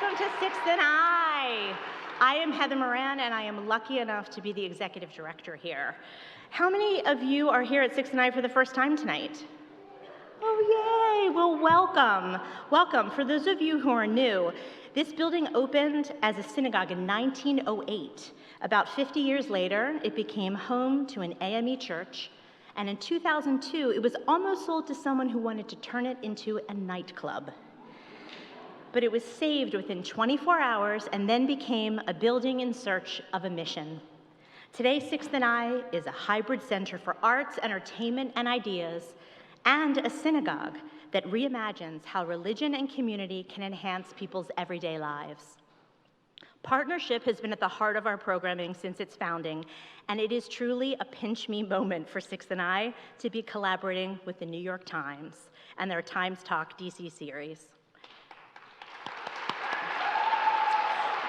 welcome to 6th and I. I am Heather Moran, and I am lucky enough to be the executive director here. How many of you are here at 6th and I for the first time tonight? Oh, yay, well, welcome. Welcome. For those of you who are new, this building opened as a synagogue in 1908. About 50 years later, it became home to an AME church, and in 2002, it was almost sold to someone who wanted to turn it into a nightclub. But it was saved within 24 hours and then became a building in search of a mission. Today, 6th and I is a hybrid center for arts, entertainment, and ideas, and a synagogue that reimagines how religion and community can enhance people's everyday lives. Partnership has been at the heart of our programming since its founding, and it is truly a pinch-me moment for 6th and I to be collaborating with the New York Times and their TimesTalks D.C. series.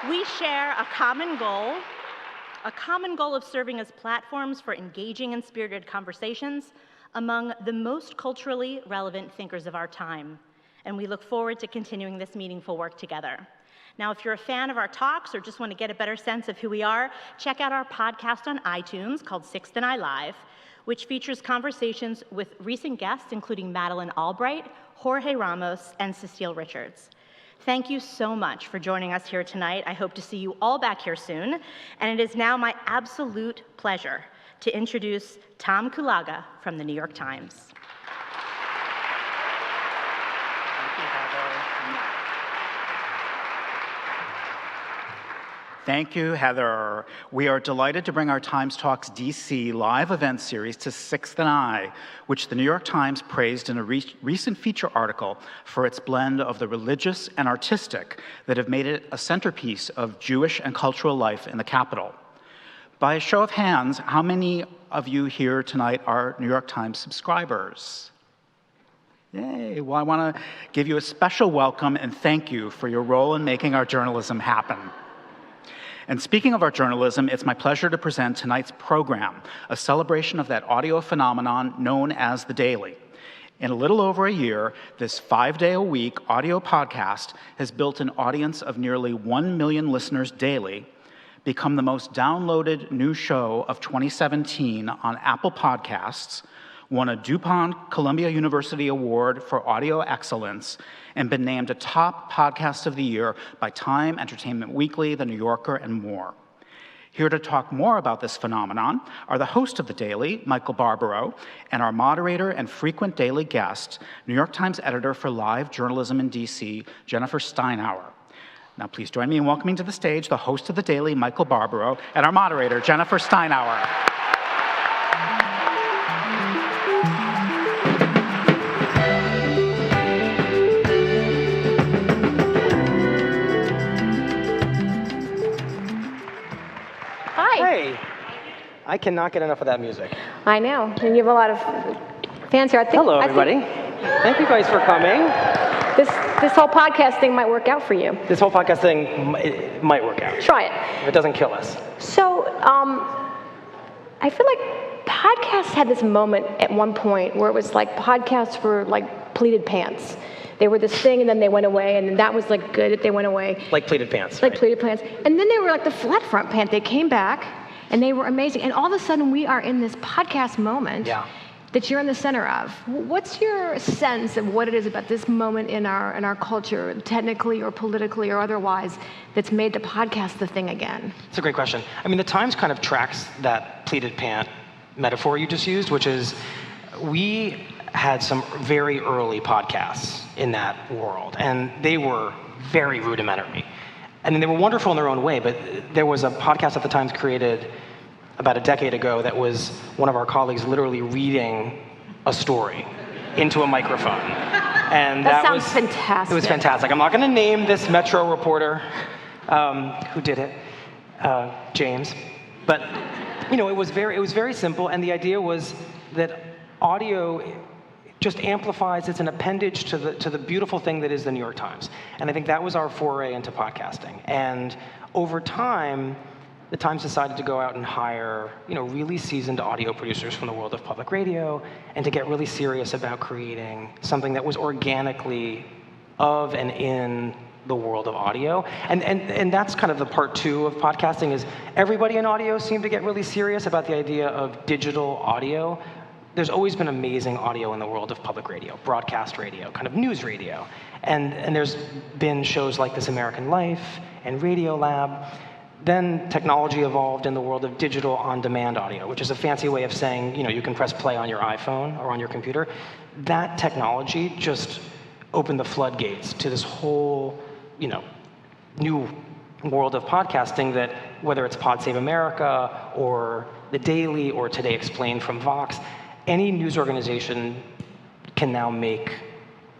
We share a common goal of serving as platforms for engaging and spirited conversations among the most culturally relevant thinkers of our time, and we look forward to continuing this meaningful work together. Now, if you're a fan of our talks or just want to get a better sense of who we are, check out our podcast on iTunes called 6th and I Live, which features conversations with recent guests, including Madeleine Albright, Jorge Ramos, and Cecile Richards. Thank you so much for joining us here tonight. I hope to see you all back here soon. And it is now my absolute pleasure to introduce Tom Kulaga from the New York Times. Thank you, Heather. We are delighted to bring our TimesTalks D.C. live event series to 6th and I, which the New York Times praised in a recent feature article for its blend of the religious and artistic that have made it a centerpiece of Jewish and cultural life in the capital. By a show of hands, how many of you here tonight are New York Times subscribers? Yay, well, I want to give you a special welcome and thank you for your role in making our journalism happen. And speaking of our journalism, it's my pleasure to present tonight's program, a celebration of that audio phenomenon known as The Daily. In a little over a year, this 5-day-a-week audio podcast has built an audience of nearly 1 million listeners daily, become the most downloaded new show of 2017 on Apple Podcasts, won a DuPont Columbia University Award for Audio Excellence, and been named a top podcast of the year by Time, Entertainment Weekly, The New Yorker, and more. Here to talk more about this phenomenon are the host of The Daily, Michael Barbaro, and our moderator and frequent daily guest, New York Times editor for live journalism in D.C., Jennifer Steinhauer. Now please join me in welcoming to the stage the host of The Daily, Michael Barbaro, and our moderator, Jennifer Steinhauer. Hey, I cannot get enough of that music. I know, and you have a lot of fans here. Hello, everybody. Thank you guys for coming. This whole podcast thing might work out for you. This whole podcast thing it might work out. Try it. If it doesn't kill us. So, I feel like podcasts had this moment at one point where it was like podcasts were like pleated pants. They were this thing, and then they went away, and that was like good that they went away. Like pleated pants. Like right? pleated pants. And then they were like the flat front pant. They came back, and they were amazing. And all of a sudden, we are in this podcast moment that you're in the center of. What's your sense of what it is about this moment in our culture, technically or politically or otherwise, that's made the podcast the thing again? It's a great question. I mean, the Times kind of tracks that pleated pant metaphor you just used, which is we had some very early podcasts in that world, and they were very rudimentary. I mean, they were wonderful in their own way, but there was a podcast that the Times created about a decade ago that was one of our colleagues literally reading a story into a microphone. And that sounds fantastic. It was fantastic. I'm not going to name this Metro reporter who did it, James, but you know, it was very simple, and the idea was that audio just amplifies. It's an appendage to the beautiful thing that is the New York Times. And I think that was our foray into podcasting. And over time, the Times decided to go out and hire, really seasoned audio producers from the world of public radio, and to get really serious about creating something that was organically of and in the world of audio. And that's kind of the part two of podcasting is everybody in audio seemed to get really serious about the idea of digital audio. There's always been amazing audio in the world of public radio, broadcast radio, kind of news radio. And there's been shows like This American Life and Radio Lab. Then technology evolved in the world of digital on-demand audio, which is a fancy way of saying, you can press play on your iPhone or on your computer. That technology just opened the floodgates to this whole, new world of podcasting that, whether it's Pod Save America or The Daily or Today Explained from Vox, any news organization can now make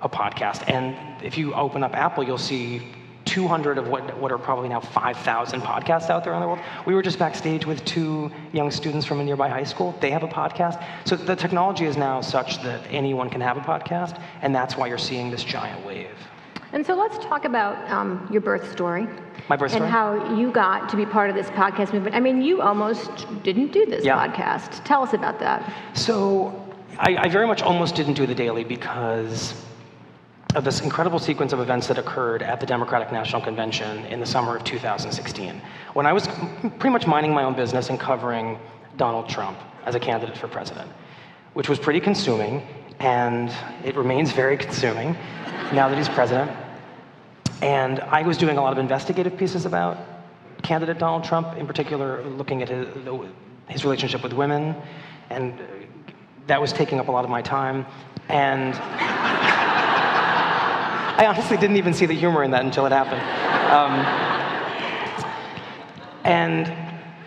a podcast. And if you open up Apple, you'll see 200 of what are probably now 5,000 podcasts out there in the world. We were just backstage with 2 young students from a nearby high school. They have a podcast. So the technology is now such that anyone can have a podcast, and that's why you're seeing this giant wave. And so let's talk about your birth story. My birth story? And how you got to be part of this podcast movement. I mean, you almost didn't do this podcast. Tell us about that. So I very much almost didn't do The Daily because of this incredible sequence of events that occurred at the Democratic National Convention in the summer of 2016, when I was pretty much minding my own business and covering Donald Trump as a candidate for president, which was pretty consuming, and it remains very consuming now that he's president. And I was doing a lot of investigative pieces about candidate Donald Trump, in particular looking at his relationship with women, and that was taking up a lot of my time. And I honestly didn't even see the humor in that until it happened. And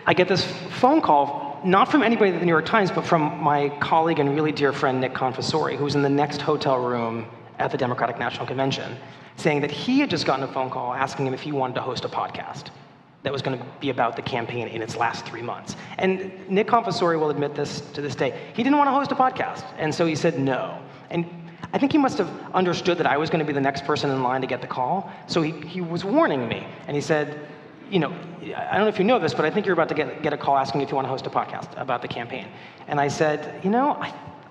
I get this phone call, not from anybody at the New York Times, but from my colleague and really dear friend, Nick Confessori, who was in the next hotel room at the Democratic National Convention, saying that he had just gotten a phone call asking him if he wanted to host a podcast that was going to be about the campaign in its last 3 months. And Nick Confessori will admit this to this day. He didn't want to host a podcast, and so he said no. And I think he must have understood that I was going to be the next person in line to get the call, so he was warning me, and he said, I don't know if you know this, but I think you're about to get a call asking if you want to host a podcast about the campaign. And I said,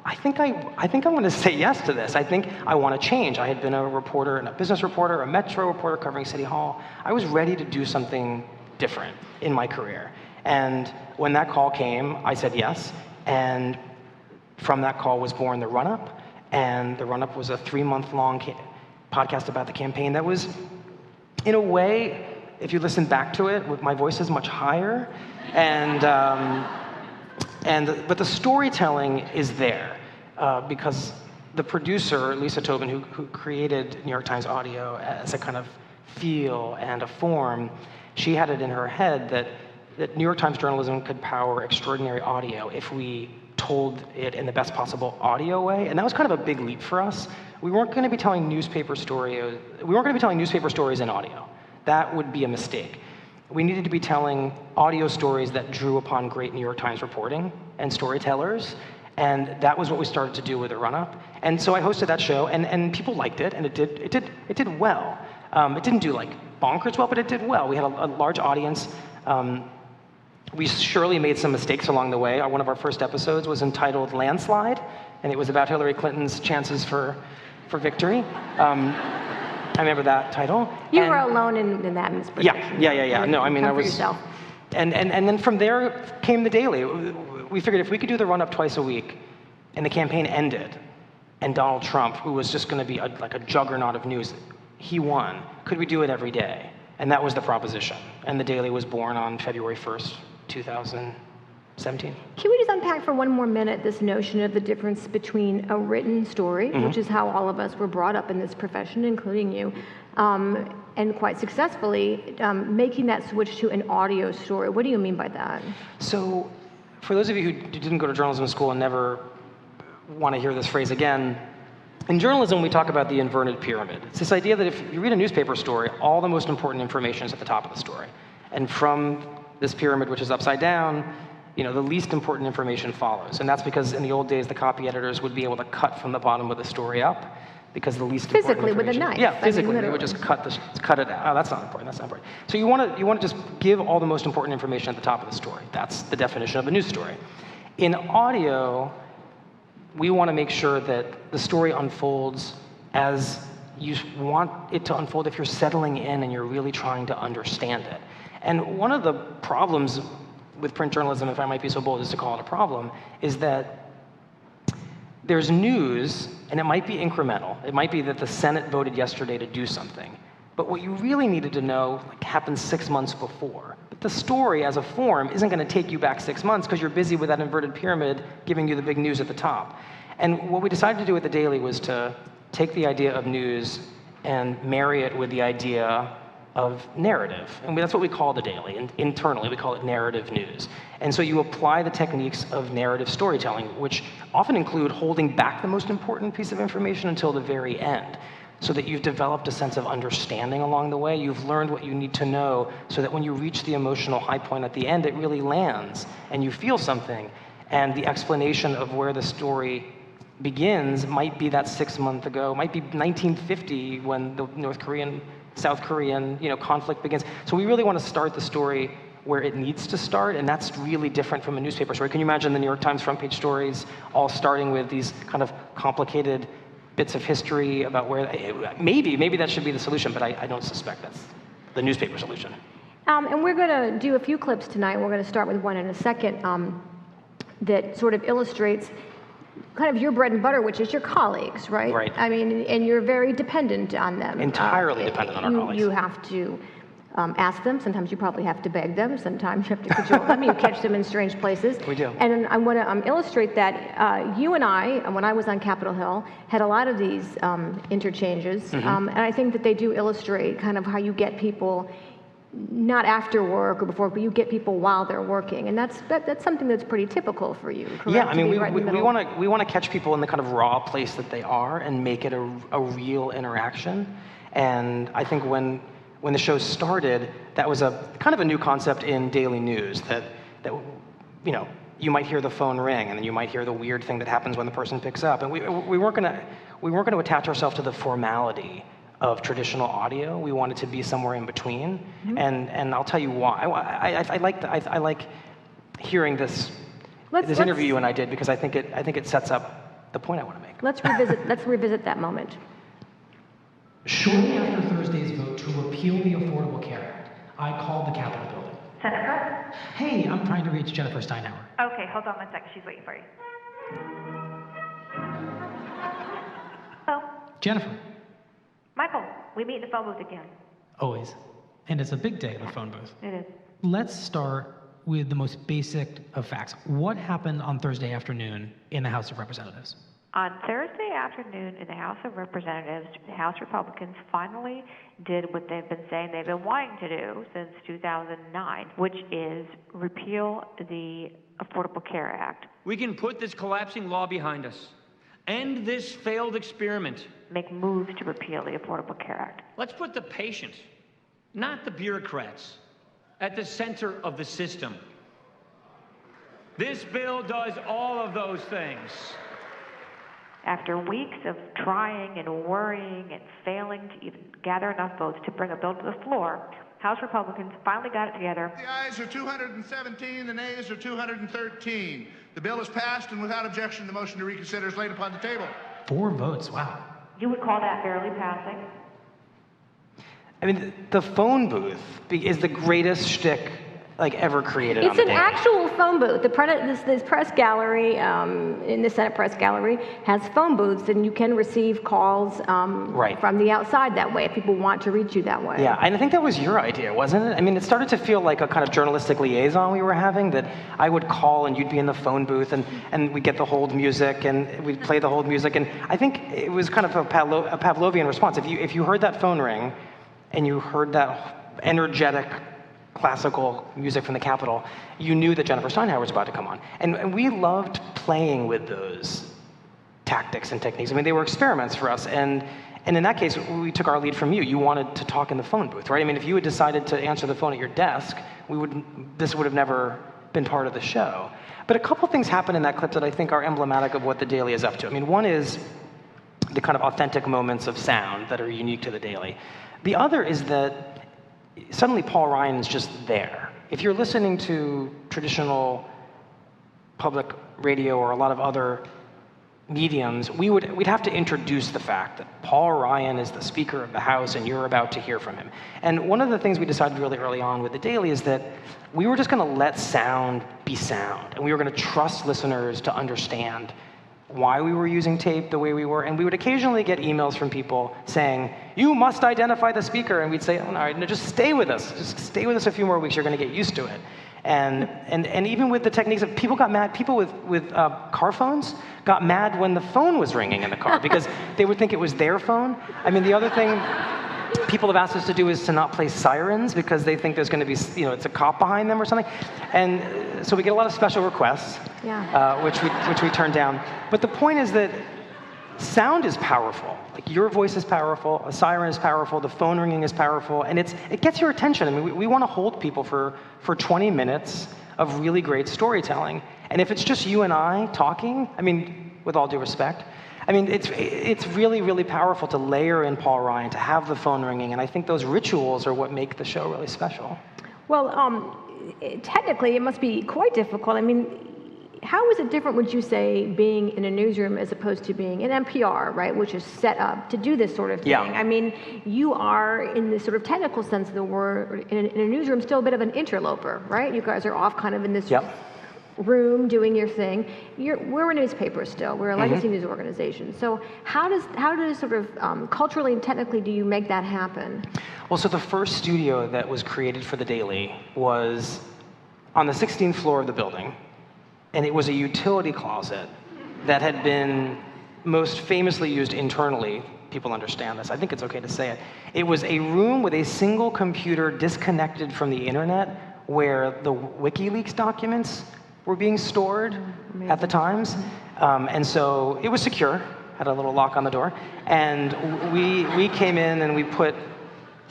I think I'm going to say yes to this. I think I want to change. I had been a reporter, and a business reporter, a Metro reporter covering City Hall. I was ready to do something different in my career. And when that call came, I said yes. And from that call was born The Run-Up. And The Run-Up was a 3-month-long podcast about the campaign that was, in a way, if you listen back to it, my voice is much higher. But the storytelling is there because the producer, Lisa Tobin, who created New York Times Audio as a kind of feel and a form, she had it in her head that New York Times journalism could power extraordinary audio if we told it in the best possible audio way. And that was kind of a big leap for us. We weren't going to be telling newspaper stories. We weren't going to be telling newspaper stories in audio. That would be a mistake. We needed to be telling audio stories that drew upon great New York Times reporting and storytellers, and that was what we started to do with The Run-Up. And so I hosted that show, and people liked it, and it did well. It didn't do like bonkers well, but it did well. We had a large audience. We surely made some mistakes along the way. One of our first episodes was entitled Landslide, and it was about Hillary Clinton's chances for victory. I remember that title. You were alone in that inspiration. Yeah. No, I mean, I was. Yourself. And then from there came The Daily. We figured if we could do The Run-Up twice a week, and the campaign ended, and Donald Trump, who was just going to be like a juggernaut of news, he won. Could we do it every day? And that was the proposition. And The Daily was born on February 1st, 2017. Can we just unpack for one more minute this notion of the difference between a written story, which is how all of us were brought up in this profession, including you, and quite successfully making that switch to an audio story? What do you mean by that? So, for those of you who didn't go to journalism school and never want to hear this phrase again, in journalism we talk about the inverted pyramid. It's this idea that if you read a newspaper story, all the most important information is at the top of the story. And from this pyramid, which is upside down, the least important information follows. And that's because in the old days, the copy editors would be able to cut from the bottom of the story up because the least physically important information... with a knife. Yeah, physically. They would just cut it out. Oh, that's not important. That's not important. So you want to just give all the most important information at the top of the story. That's the definition of a news story. In audio, we want to make sure that the story unfolds as you want it to unfold if you're settling in and you're really trying to understand it. And one of the problems with print journalism, if I might be so bold as to call it a problem, is that there's news, and it might be incremental. It might be that the Senate voted yesterday to do something. But what you really needed to know happened 6 months before. But the story as a form isn't going to take you back 6 months because you're busy with that inverted pyramid giving you the big news at the top. And what we decided to do at The Daily was to take the idea of news and marry it with the idea of narrative. And that's what we call The Daily. And internally, we call it narrative news. And so you apply the techniques of narrative storytelling, which often include holding back the most important piece of information until the very end, so that you've developed a sense of understanding along the way. You've learned what you need to know so that when you reach the emotional high point at the end, it really lands and you feel something. And the explanation of where the story begins might be that 6 months ago, might be 1950 when the North Korean, South Korean, conflict begins. So we really want to start the story where it needs to start, and that's really different from a newspaper story. Can you imagine the New York Times front page stories all starting with these kind of complicated bits of history about where, maybe that should be the solution, but I don't suspect that's the newspaper solution. And we're going to do a few clips tonight. We're going to start with one in a second that sort of illustrates kind of your bread and butter, which is your colleagues, right? Right. I mean, and you're very dependent on them. Entirely dependent on our colleagues. You have to ask them. Sometimes you probably have to beg them. Sometimes you have to cajole them. You catch them in strange places. We do. And I want to illustrate that you and I, when I was on Capitol Hill, had a lot of these interchanges. Mm-hmm. And I think that they do illustrate kind of how you get people not after work or before, but you get people while they're working, and that's something that's pretty typical for you. Correct? Yeah, I mean, we want want to catch people in the kind of raw place that they are and make it a real interaction. And I think when the show started, that was a kind of a new concept in daily news that you might hear the phone ring and then you might hear the weird thing that happens when the person picks up, and we weren't going to attach ourselves to the formality of traditional audio. We wanted to be somewhere in between, mm-hmm. and I'll tell you why. I like hearing this interview you and I did, because I think it sets up the point I want to make. Let's revisit that moment. Shortly after Thursday's vote to repeal the Affordable Care Act, I called the Capitol building. Senator? Hey, I'm trying to reach Jennifer Steinhauer. Okay, hold on one second. She's waiting for you. Hello? Jennifer. Michael, we meet in the phone booth again. Always. And it's a big day at the phone booth. It is. Let's start with the most basic of facts. What happened on Thursday afternoon in the House of Representatives? On Thursday afternoon in the House of Representatives, the House Republicans finally did what they've been saying they've been wanting to do since 2009, which is repeal the Affordable Care Act. We can put this collapsing law behind us. End this failed experiment. Make moves to repeal the Affordable Care Act. Let's put the patient, not the bureaucrats, at the center of the system. This bill does all of those things. After weeks of trying and worrying and failing to even gather enough votes to bring a bill to the floor, House Republicans finally got it together. The ayes are 217, the nays are 213. The bill is passed, and without objection, the motion to reconsider is laid upon the table. 4 votes, wow. You would call that barely passing? I mean, the phone booth is the greatest shtick ever created. It's an actual phone booth. This press gallery in the Senate press gallery has phone booths, and you can receive calls from the outside that way if people want to reach you that way. Yeah, and I think that was your idea, wasn't it? I mean, it started to feel like a kind of journalistic liaison we were having, that I would call and you'd be in the phone booth, and we'd get the hold music, and we'd play the hold music, and I think it was kind of a Pavlovian response. If you heard that phone ring, and you heard that energetic classical music from the Capitol, you knew that Jennifer Steinhauer was about to come on. And we loved playing with those tactics and techniques. I mean, they were experiments for us. And in that case, we took our lead from you. You wanted to talk in the phone booth, right? I mean, if you had decided to answer the phone at your desk, this would have never been part of the show. But a couple things happened in that clip that I think are emblematic of what The Daily is up to. I mean, one is the kind of authentic moments of sound that are unique to The Daily. The other is that suddenly Paul Ryan's just there. If you're listening to traditional public radio or a lot of other mediums, we'd have to introduce the fact that Paul Ryan is the Speaker of the House and you're about to hear from him. And one of the things we decided really early on with The Daily is that we were just going to let sound be sound, and we were going to trust listeners to understand why we were using tape the way we were. And we would occasionally get emails from people saying, you must identify the speaker. And we'd say, oh, no, just stay with us. Just stay with us a few more weeks. You're going to get used to it. And even with the techniques of people got mad, people with car phones got mad when the phone was ringing in the car because they would think it was their phone. I mean, the other thing people have asked us to do is to not play sirens because they think there's going to be, it's a cop behind them or something. And so we get a lot of special requests, which we turn down. But the point is that sound is powerful. Like your voice is powerful, a siren is powerful, the phone ringing is powerful, and it gets your attention. I mean, we want to hold people for 20 minutes of really great storytelling. And if it's just you and I talking, I mean, with all due respect, I mean, it's really, really powerful to layer in Paul Ryan, to have the phone ringing, and I think those rituals are what make the show really special. Well, technically, it must be quite difficult. I mean, how is it different, would you say, being in a newsroom as opposed to being in NPR, right, which is set up to do this sort of thing? Yeah. I mean, you are, in the sort of technical sense of the word, in a newsroom, still a bit of an interloper, right? You guys are off kind of in this room doing your thing. We're a newspaper still. We're a legacy news organization. So how does sort of culturally and technically do you make that happen? Well, so the first studio that was created for The Daily was on the 16th floor of the building. And it was a utility closet that had been most famously used internally. People understand this. I think it's okay to say it. It was a room with a single computer disconnected from the internet where the WikiLeaks documents were being stored at the Times. And so it was secure, had a little lock on the door. And we came in and we put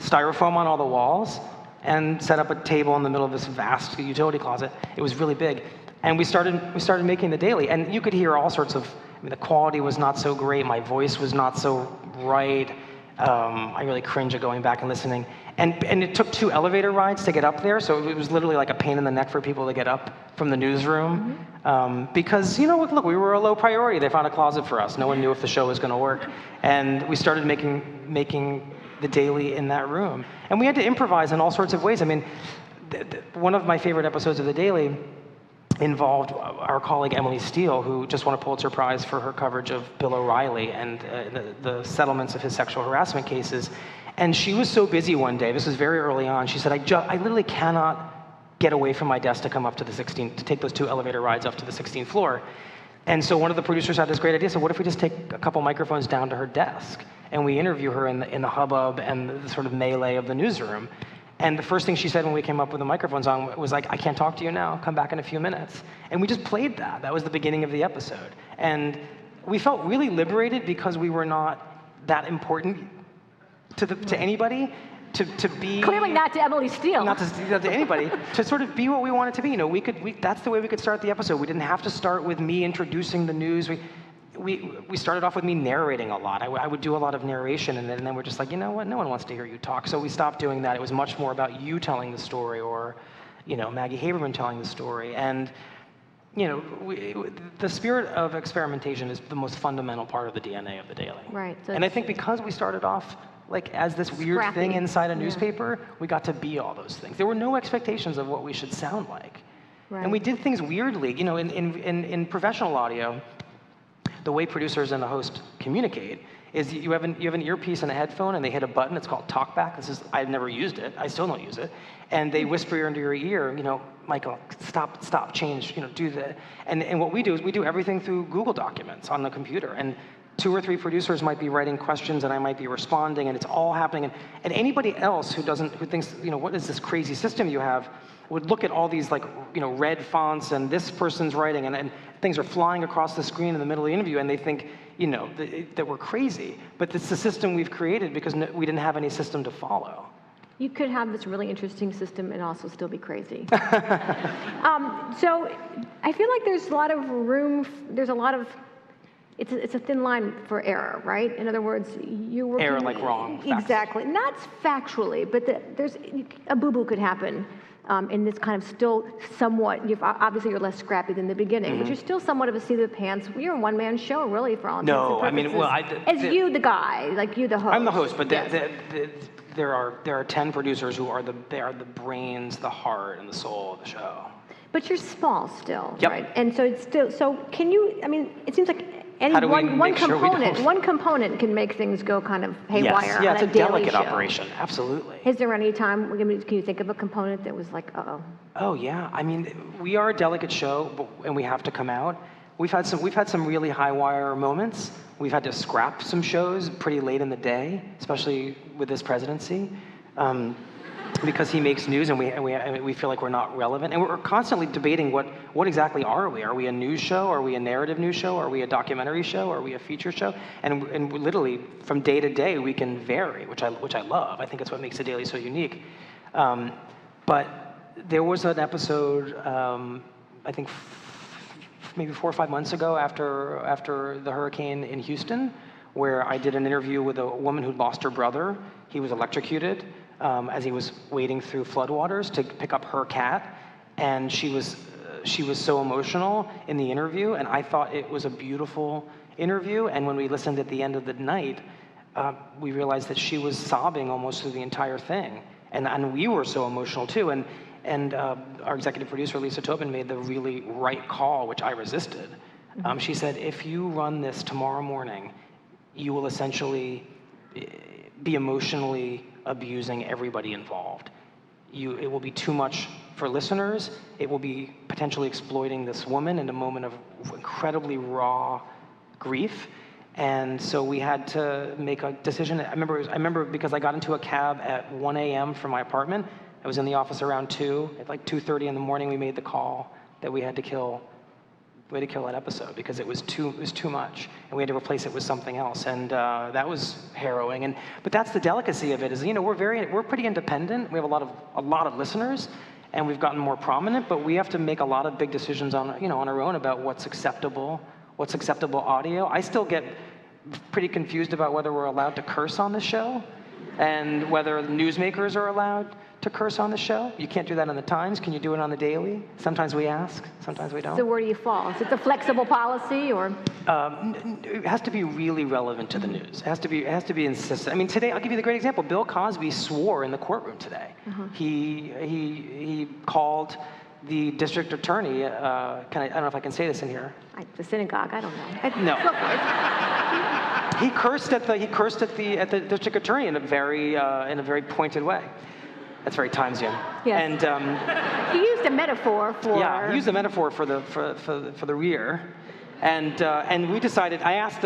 styrofoam on all the walls and set up a table in the middle of this vast utility closet. It was really big. And we started making The Daily, and you could hear all sorts of, I mean, the quality was not so great, my voice was not so right. I really cringe at going back and listening. And it took 2 elevator rides to get up there, so it was literally like a pain in the neck for people to get up from the newsroom. Because, look, we were a low priority. They found a closet for us. No one knew if the show was going to work. And we started making The Daily in that room. And we had to improvise in all sorts of ways. I mean, one of my favorite episodes of The Daily involved our colleague Emily Steele, who just won a Pulitzer Prize for her coverage of Bill O'Reilly and the settlements of his sexual harassment cases. And she was so busy one day, this was very early on, she said, I literally cannot get away from my desk to come up to the 16th, to take those 2 elevator rides up to the 16th floor. And so one of the producers had this great idea, so what if we just take a couple microphones down to her desk and we interview her in the hubbub and the sort of melee of the newsroom? And the first thing she said when we came up with the microphones on was like, I can't talk to you now, come back in a few minutes. And we just played that. That was the beginning of the episode. And we felt really liberated because we were not that important to anybody, to be... Clearly not to Emily Steele. Not to anybody, to sort of be what we wanted to be. That's the way we could start the episode. We didn't have to start with me introducing the news. We started off with me narrating a lot. I would do a lot of narration, and then we're just like, you know what? No one wants to hear you talk. So we stopped doing that. It was much more about you telling the story, or, Maggie Haberman telling the story. And, the spirit of experimentation is the most fundamental part of the DNA of The Daily. Right. And I think because we started off like as this weird scrappy thing inside a newspaper, we got to be all those things. There were no expectations of what we should sound like. Right. And we did things weirdly. In professional audio, the way producers and the host communicate is you have an earpiece and a headphone, and they hit a button. It's called Talkback. I've never used it. I still don't use it. And they whisper into your ear, Michael, stop, change, do that. And what we do is we do everything through Google Documents on the computer. And 2 or 3 producers might be writing questions, and I might be responding, and it's all happening. And anybody else who thinks, what is this crazy system you have, would look at all these red fonts and this person's writing, and things are flying across the screen in the middle of the interview, and they think that we're crazy. But it's the system we've created because we didn't have any system to follow. You could have this really interesting system and also still be crazy. So I feel like there's a lot of room. It's a thin line for error, right? In other words, you're working... Error like wrong. Exactly. Not factually, but there's a boo-boo could happen in this kind of still somewhat, obviously you're less scrappy than the beginning, but you're still somewhat of a seat of the pants. You're a one-man show, really, for all intents and No, I purposes. mean, well, as you, the guy, like you, the host. I'm the host, but Yes. there are 10 producers who are the brains, the heart, and the soul of the show. But you're small still, Yep. right? And so it's still, so can you, I mean, it seems like any How do we one make sure we component, don't- one component can make things go kind of haywire Yes, yeah, on it's a daily delicate show. operation, absolutely. Is there any time, I mean, can you think of a component that was like, uh-oh? Oh yeah, I mean, we are a delicate show, and we have to come out. We've had some really high wire moments. We've had to scrap some shows pretty late in the day, especially with this presidency, because he makes news and we feel like we're not relevant. And we're constantly debating what exactly are we? Are we a news show? Are we a narrative news show? Are we a documentary show? Are we a feature show? And literally from day to day we can vary, which I love. I think it's what makes The Daily so unique. But there was an episode, I think maybe 4 or 5 months ago after the hurricane in Houston, where I did an interview with a woman who'd lost her brother. He was electrocuted as he was wading through floodwaters to pick up her cat, and she was so emotional in the interview, and I thought it was a beautiful interview. And when we listened at the end of the night, we realized that she was sobbing almost through the entire thing, and we were so emotional too. And our executive producer, Lisa Tobin, made the really right call, which I resisted. She said, if you run this tomorrow morning, you will essentially be emotionally abusing everybody involved. It will be too much for listeners. It will be potentially exploiting this woman in a moment of incredibly raw grief. And so we had to make a decision. I remember because I got into a cab at 1 a.m. from my apartment. I was in the office around 2. At like 2:30 in the morning, we made the call that we had to kill that episode because it was too much, and we had to replace it with something else, and that was harrowing. But that's the delicacy of it. Is we're pretty independent. We have a lot of listeners, and we've gotten more prominent. But we have to make a lot of big decisions on our own about what's acceptable audio. I still get pretty confused about whether we're allowed to curse on the show, and whether newsmakers are allowed to curse on the show. You can't do that on the Times. Can you do it on the Daily? Sometimes we ask, sometimes we don't. So where do you fall? Is it the flexible policy, or? It has to be really relevant to the news. It has to be insistent. I mean, today, I'll give you the great example. Bill Cosby swore in the courtroom today. He called the district attorney, I don't know if I can say this in here. The synagogue, I don't know. No. He cursed at the district attorney in a very pointed way. That's very Timesian. Yes. And he used a metaphor for. Yeah, he used a metaphor for the rear, and we decided. I asked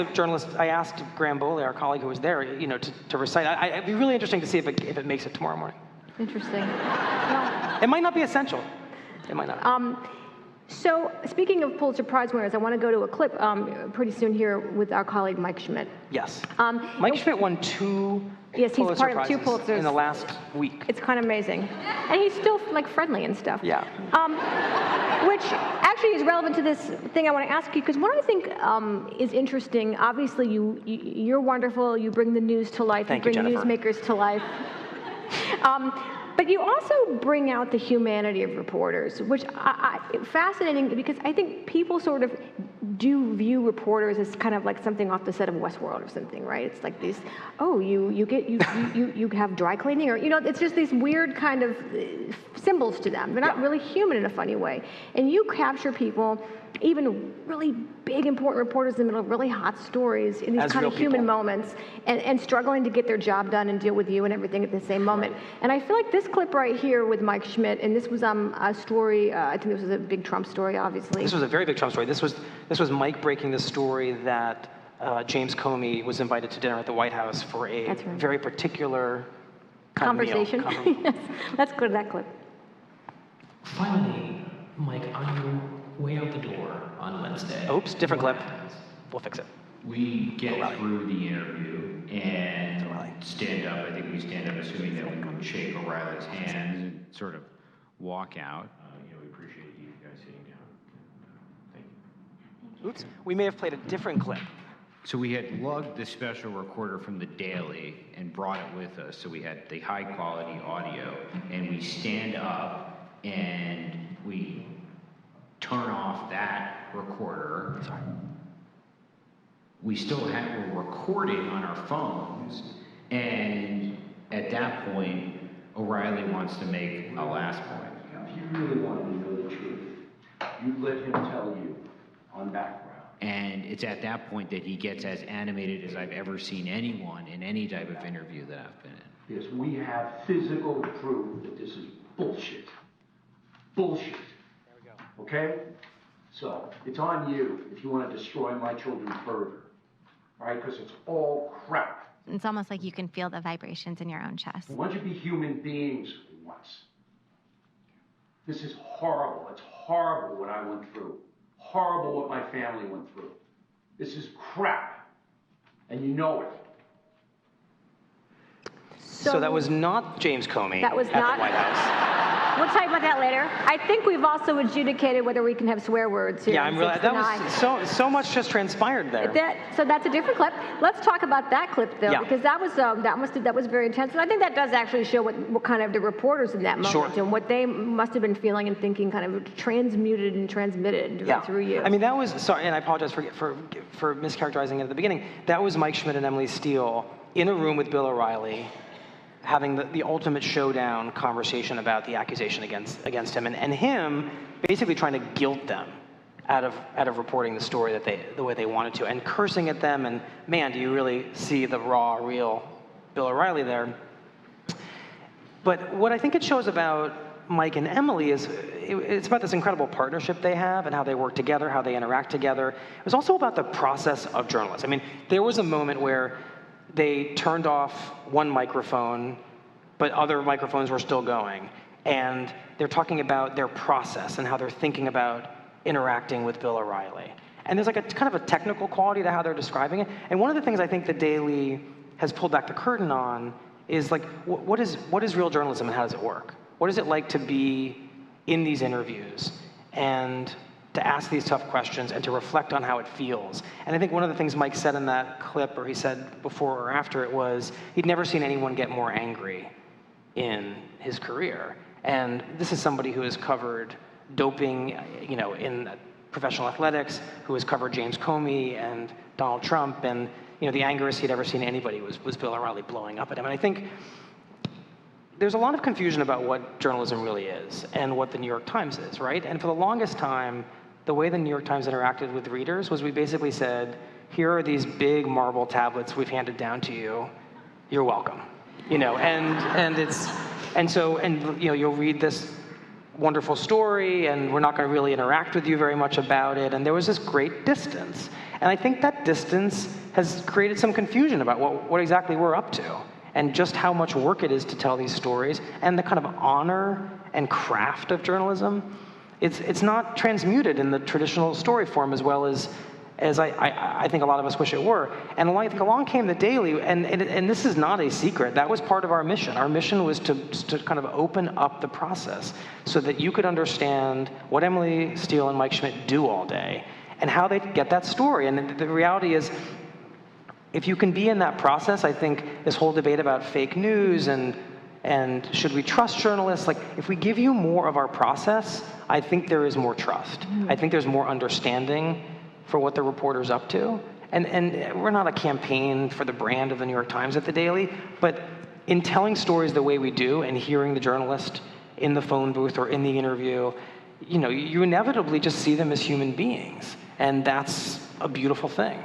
Graham Boley, our colleague who was there, to recite. It'd be really interesting to see if it makes it tomorrow morning. Interesting. Well, it might not be essential. It might not. So speaking of Pulitzer Prize winners, I want to go to a clip pretty soon here with our colleague Mike Schmidt. Yes. Mike Schmidt won 2 Yes, he's Pulitzer part of 2 Prizes Pulitzers in the last week. It's kind of amazing. And he's still like friendly and stuff. Yeah. Which actually is relevant to this thing I want to ask you, because what I think is interesting, obviously you're wonderful, you bring the news to life, Thank you you, bring Jennifer. newsmakers to life. But you also bring out the humanity of reporters, which fascinating, because I think people sort of do view reporters as kind of like something off the set of Westworld or something, right? It's like these, you have dry cleaning, or it's just these weird kind of symbols to them. They're not really human in a funny way, and you capture people, even really big important reporters in the middle of really hot stories in these As kind of real human people. moments, and struggling to get their job done and deal with you and everything at the same moment. And I feel like this clip right here with Mike Schmidt, and this was a story, I think this was a big Trump story, obviously. This was a very big Trump story. This was Mike breaking the story that James Comey was invited to dinner at the White House for a That's right. very particular kind Conversation. of meal. Yes. Let's go to that clip. Finally, Mike, on your way out the door on Wednesday. Oops, different what clip. happens? We'll fix it. We get through the interview and stand up. I think we stand up assuming that we would shake O'Reilly's hands and sort of walk out. We appreciate you guys sitting down. Thank you. Oops, we may have played a different clip. So we had lugged the special recorder from the Daily and brought it with us. So we had the high quality audio, and we stand up and we turn off that recorder, we're recording on our phones, and at that point, O'Reilly wants to make a last point. If you really wanted to know the truth, you'd let him tell you on background. And it's at that point that he gets as animated as I've ever seen anyone in any type of interview that I've been in. Because we have physical proof that this is bullshit. Bullshit. There we go. Okay? So, it's on you if you want to destroy my children further. Right? Because it's all crap. It's almost like you can feel the vibrations in your own chest. Why don't you be human beings once? This is horrible. It's horrible what I went through. Horrible what my family went through. This is crap. And you know it. So that was not James Comey That was at not- the White House. We'll talk about that later. I think we've also adjudicated whether we can have swear words here. Yeah, in I'm really, 6 that to 9. was so much just transpired there. So that's a different clip. Let's talk about that clip, though, Yeah. because that was very intense, and I think that does actually show what kind of the reporters in that moment Sure. and what they must have been feeling and thinking, kind of transmuted and transmitted through you. I mean, that was, sorry, and I apologize for mischaracterizing it at the beginning. That was Mike Schmidt and Emily Steele in a room with Bill O'Reilly, having the ultimate showdown conversation about the accusation against him, and him basically trying to guilt them out of reporting the story the way they wanted to, and cursing at them, and man, do you really see the raw, real Bill O'Reilly there. But what I think it shows about Mike and Emily is it's about this incredible partnership they have and how they work together, how they interact together. It was also about the process of journalism. I mean, there was a moment where they turned off one microphone, but other microphones were still going. And they're talking about their process and how they're thinking about interacting with Bill O'Reilly. And there's like a kind of a technical quality to how they're describing it. And one of the things I think the Daily has pulled back the curtain on is like, what is real journalism and how does it work? What is it like to be in these interviews and to ask these tough questions and to reflect on how it feels? And I think one of the things Mike said in that clip, or he said before or after it, was he'd never seen anyone get more angry in his career. And this is somebody who has covered doping, in professional athletics, who has covered James Comey and Donald Trump, and the angriest he'd ever seen anybody was Bill O'Reilly blowing up at him. And I think there's a lot of confusion about what journalism really is and what the New York Times is, right? And for the longest time, the way the New York Times interacted with readers was we basically said, here are these big marble tablets we've handed down to you. You're welcome. You'll read this wonderful story, and we're not going to really interact with you very much about it. And there was this great distance. And I think that distance has created some confusion about what exactly we're up to, and just how much work it is to tell these stories, and the kind of honor and craft of journalism. It's not transmuted in the traditional story form as well as I think a lot of us wish it were. And I think along came the Daily, and this is not a secret. That was part of our mission. Our mission was to kind of open up the process so that you could understand what Emily Steele and Mike Schmidt do all day and how they get that story. And the reality is, if you can be in that process, I think this whole debate about fake news and should we trust journalists, like if we give you more of our process, I think there is more trust. I think there's more understanding for what the reporter's up to. And we're not a campaign for the brand of the New York Times at the Daily, but in telling stories the way we do and hearing the journalist in the phone booth or in the interview, you inevitably just see them as human beings. And that's a beautiful thing.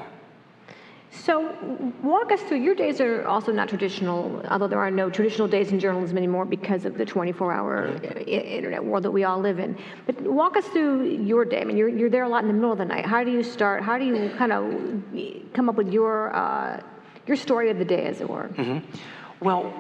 So walk us through, your days are also not traditional, although there are no traditional days in journalism anymore because of the 24-hour internet world that we all live in. But walk us through your day. I mean, you're there a lot in the middle of the night. How do you start? How do you kind of come up with your story of the day, as it were? Mm-hmm. Well,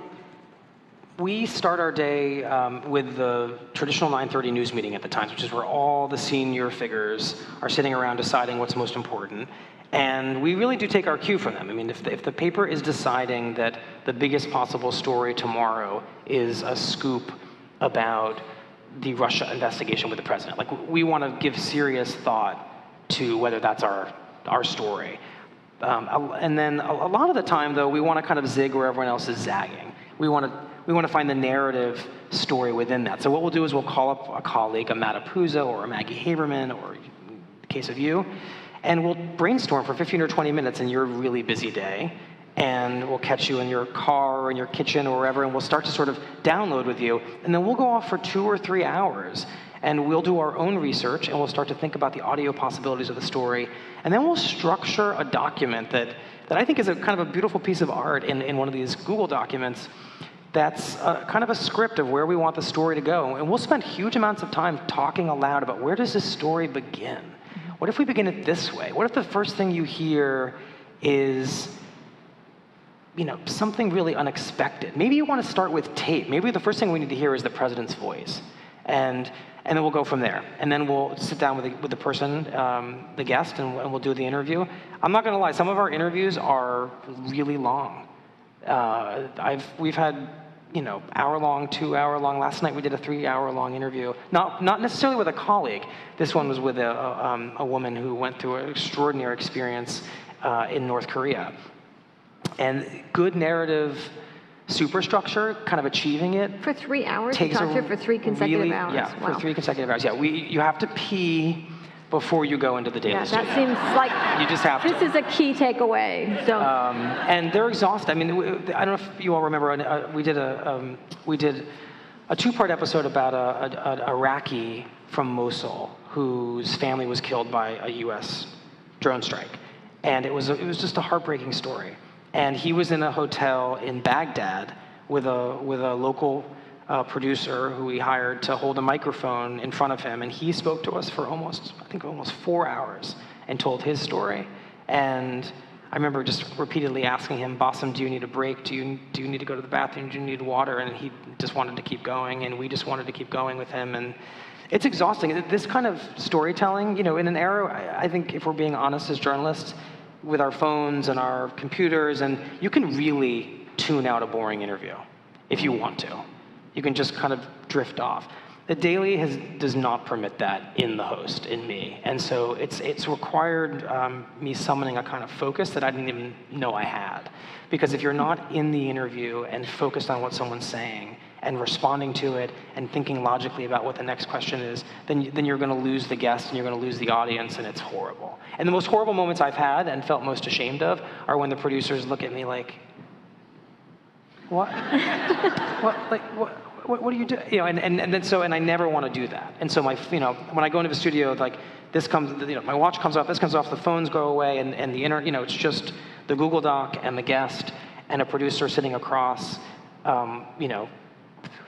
we start our day with the traditional 9:30 news meeting at the Times, which is where all the senior figures are sitting around deciding what's most important. And we really do take our cue from them. I mean, if the paper is deciding that the biggest possible story tomorrow is a scoop about the Russia investigation with the president, like we want to give serious thought to whether that's our story. And then a lot of the time, though, we want to kind of zig where everyone else is zagging. We want to find the narrative story within that. So what we'll do is we'll call up a colleague, a Matt Apuzzo or a Maggie Haberman, or in the case of you, and we'll brainstorm for 15 or 20 minutes in your really busy day, and we'll catch you in your car or in your kitchen or wherever, and we'll start to sort of download with you, and then we'll go off for 2 or 3 hours, and we'll do our own research, and we'll start to think about the audio possibilities of the story, and then we'll structure a document that I think is a kind of a beautiful piece of art in one of these Google documents that's kind of a script of where we want the story to go. And we'll spend huge amounts of time talking aloud about where does this story begin? What if we begin it this way? What if the first thing you hear is, you know, something really unexpected? Maybe you want to start with tape. Maybe the first thing we need to hear is the president's voice. And then we'll go from there. And then we'll sit down with the person, the guest, and we'll do the interview. I'm not going to lie, some of our interviews are really long. We've had, you know, hour-long, 2-hour-long. Last night we did a 3-hour-long interview. Not necessarily with a colleague. This one was with a woman who went through an extraordinary experience in North Korea. And good narrative superstructure, kind of achieving it. For 3 hours? You talked to her for 3 consecutive hours? Yeah, wow. for 3 consecutive hours. Yeah, you have to pee before you go into the daily studio. That seems like you just have this is a key takeaway. So. And they're exhausted. I mean, I don't know if you all remember, we did a 2-part episode about an Iraqi from Mosul whose family was killed by a U.S. drone strike, and it was just a heartbreaking story. And he was in a hotel in Baghdad with a local producer who we hired to hold a microphone in front of him, and he spoke to us for almost 4 hours and told his story. And I remember just repeatedly asking him, Bassem, do you need a break? Do you need to go to the bathroom? Do you need water? And he just wanted to keep going, and we just wanted to keep going with him. And it's exhausting. This kind of storytelling, you know, in an era, I think if we're being honest as journalists, with our phones and our computers, and you can really tune out a boring interview if you want to. You can just kind of drift off. The Daily does not permit that in the host, in me. And so it's required me summoning a kind of focus that I didn't even know I had. Because if you're not in the interview and focused on what someone's saying and responding to it and thinking logically about what the next question is, then you're going to lose the guest and you're going to lose the audience, and it's horrible. And the most horrible moments I've had and felt most ashamed of are when the producers look at me like, what? What do you do? You know, and then so, and I never want to do that. And so when I go into the studio, like this comes, you know, my watch comes off, this comes off, the phones go away, and the you know, it's just the Google Doc and the guest and a producer sitting across, you know,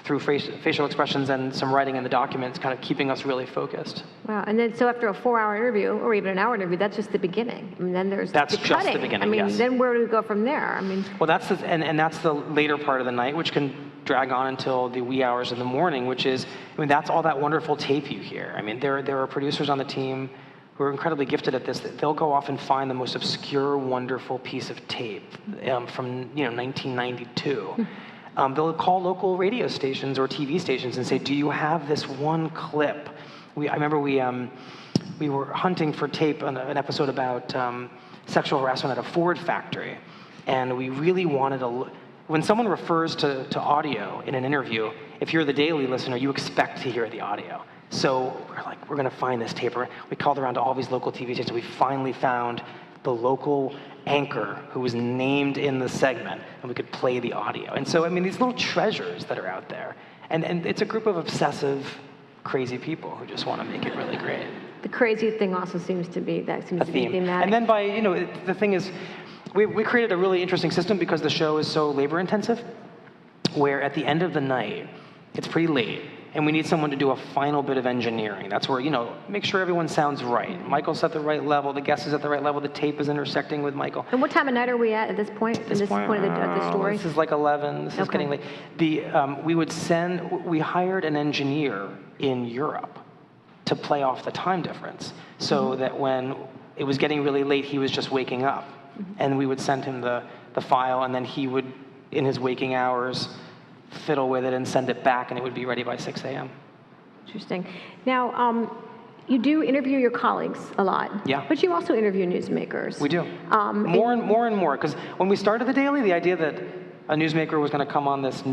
through facial expressions and some writing in the documents, kind of keeping us really focused. Wow, and then so after a 4-hour interview, or even an hour interview, that's just the beginning. I mean, then there's that's the just cutting. The beginning. I mean, yes. Then where do we go from there? I mean, well, that's and that's the later part of the night, which can drag on until the wee hours of the morning, which is, I mean, that's all that wonderful tape you hear. I mean, there are producers on the team who are incredibly gifted at this. They'll go off and find the most obscure, wonderful piece of tape from 1992. They'll call local radio stations or TV stations and say, do you have this one clip? I remember we were hunting for tape on an episode about sexual harassment at a Ford factory, and we really wanted when someone refers to audio in an interview, if you're the Daily listener, you expect to hear the audio. So we're like, we're going to find this tape. We called around to all these local TV stations. We finally found the local anchor who was named in the segment, and we could play the audio. And so, I mean, these little treasures that are out there. And it's a group of obsessive, crazy people who just want to make it really great. The crazy thing also seems to be thematic. And then the thing is, we created a really interesting system because the show is so labor intensive, where at the end of the night, it's pretty late, and we need someone to do a final bit of engineering. That's where, make sure everyone sounds right. Michael's at the right level, the guest is at the right level, the tape is intersecting with Michael. And what time of night are we at this point? At this point of the story? This is like 11, this is getting late. We hired an engineer in Europe to play off the time difference, so that when it was getting really late, he was just waking up. And we would send him the file, and then he would, in his waking hours, fiddle with it and send it back, and it would be ready by 6 a.m. Interesting. Now, you do interview your colleagues a lot. Yeah. But you also interview newsmakers. We do. More and more, because when we started the Daily, the idea that a newsmaker was going to come on this,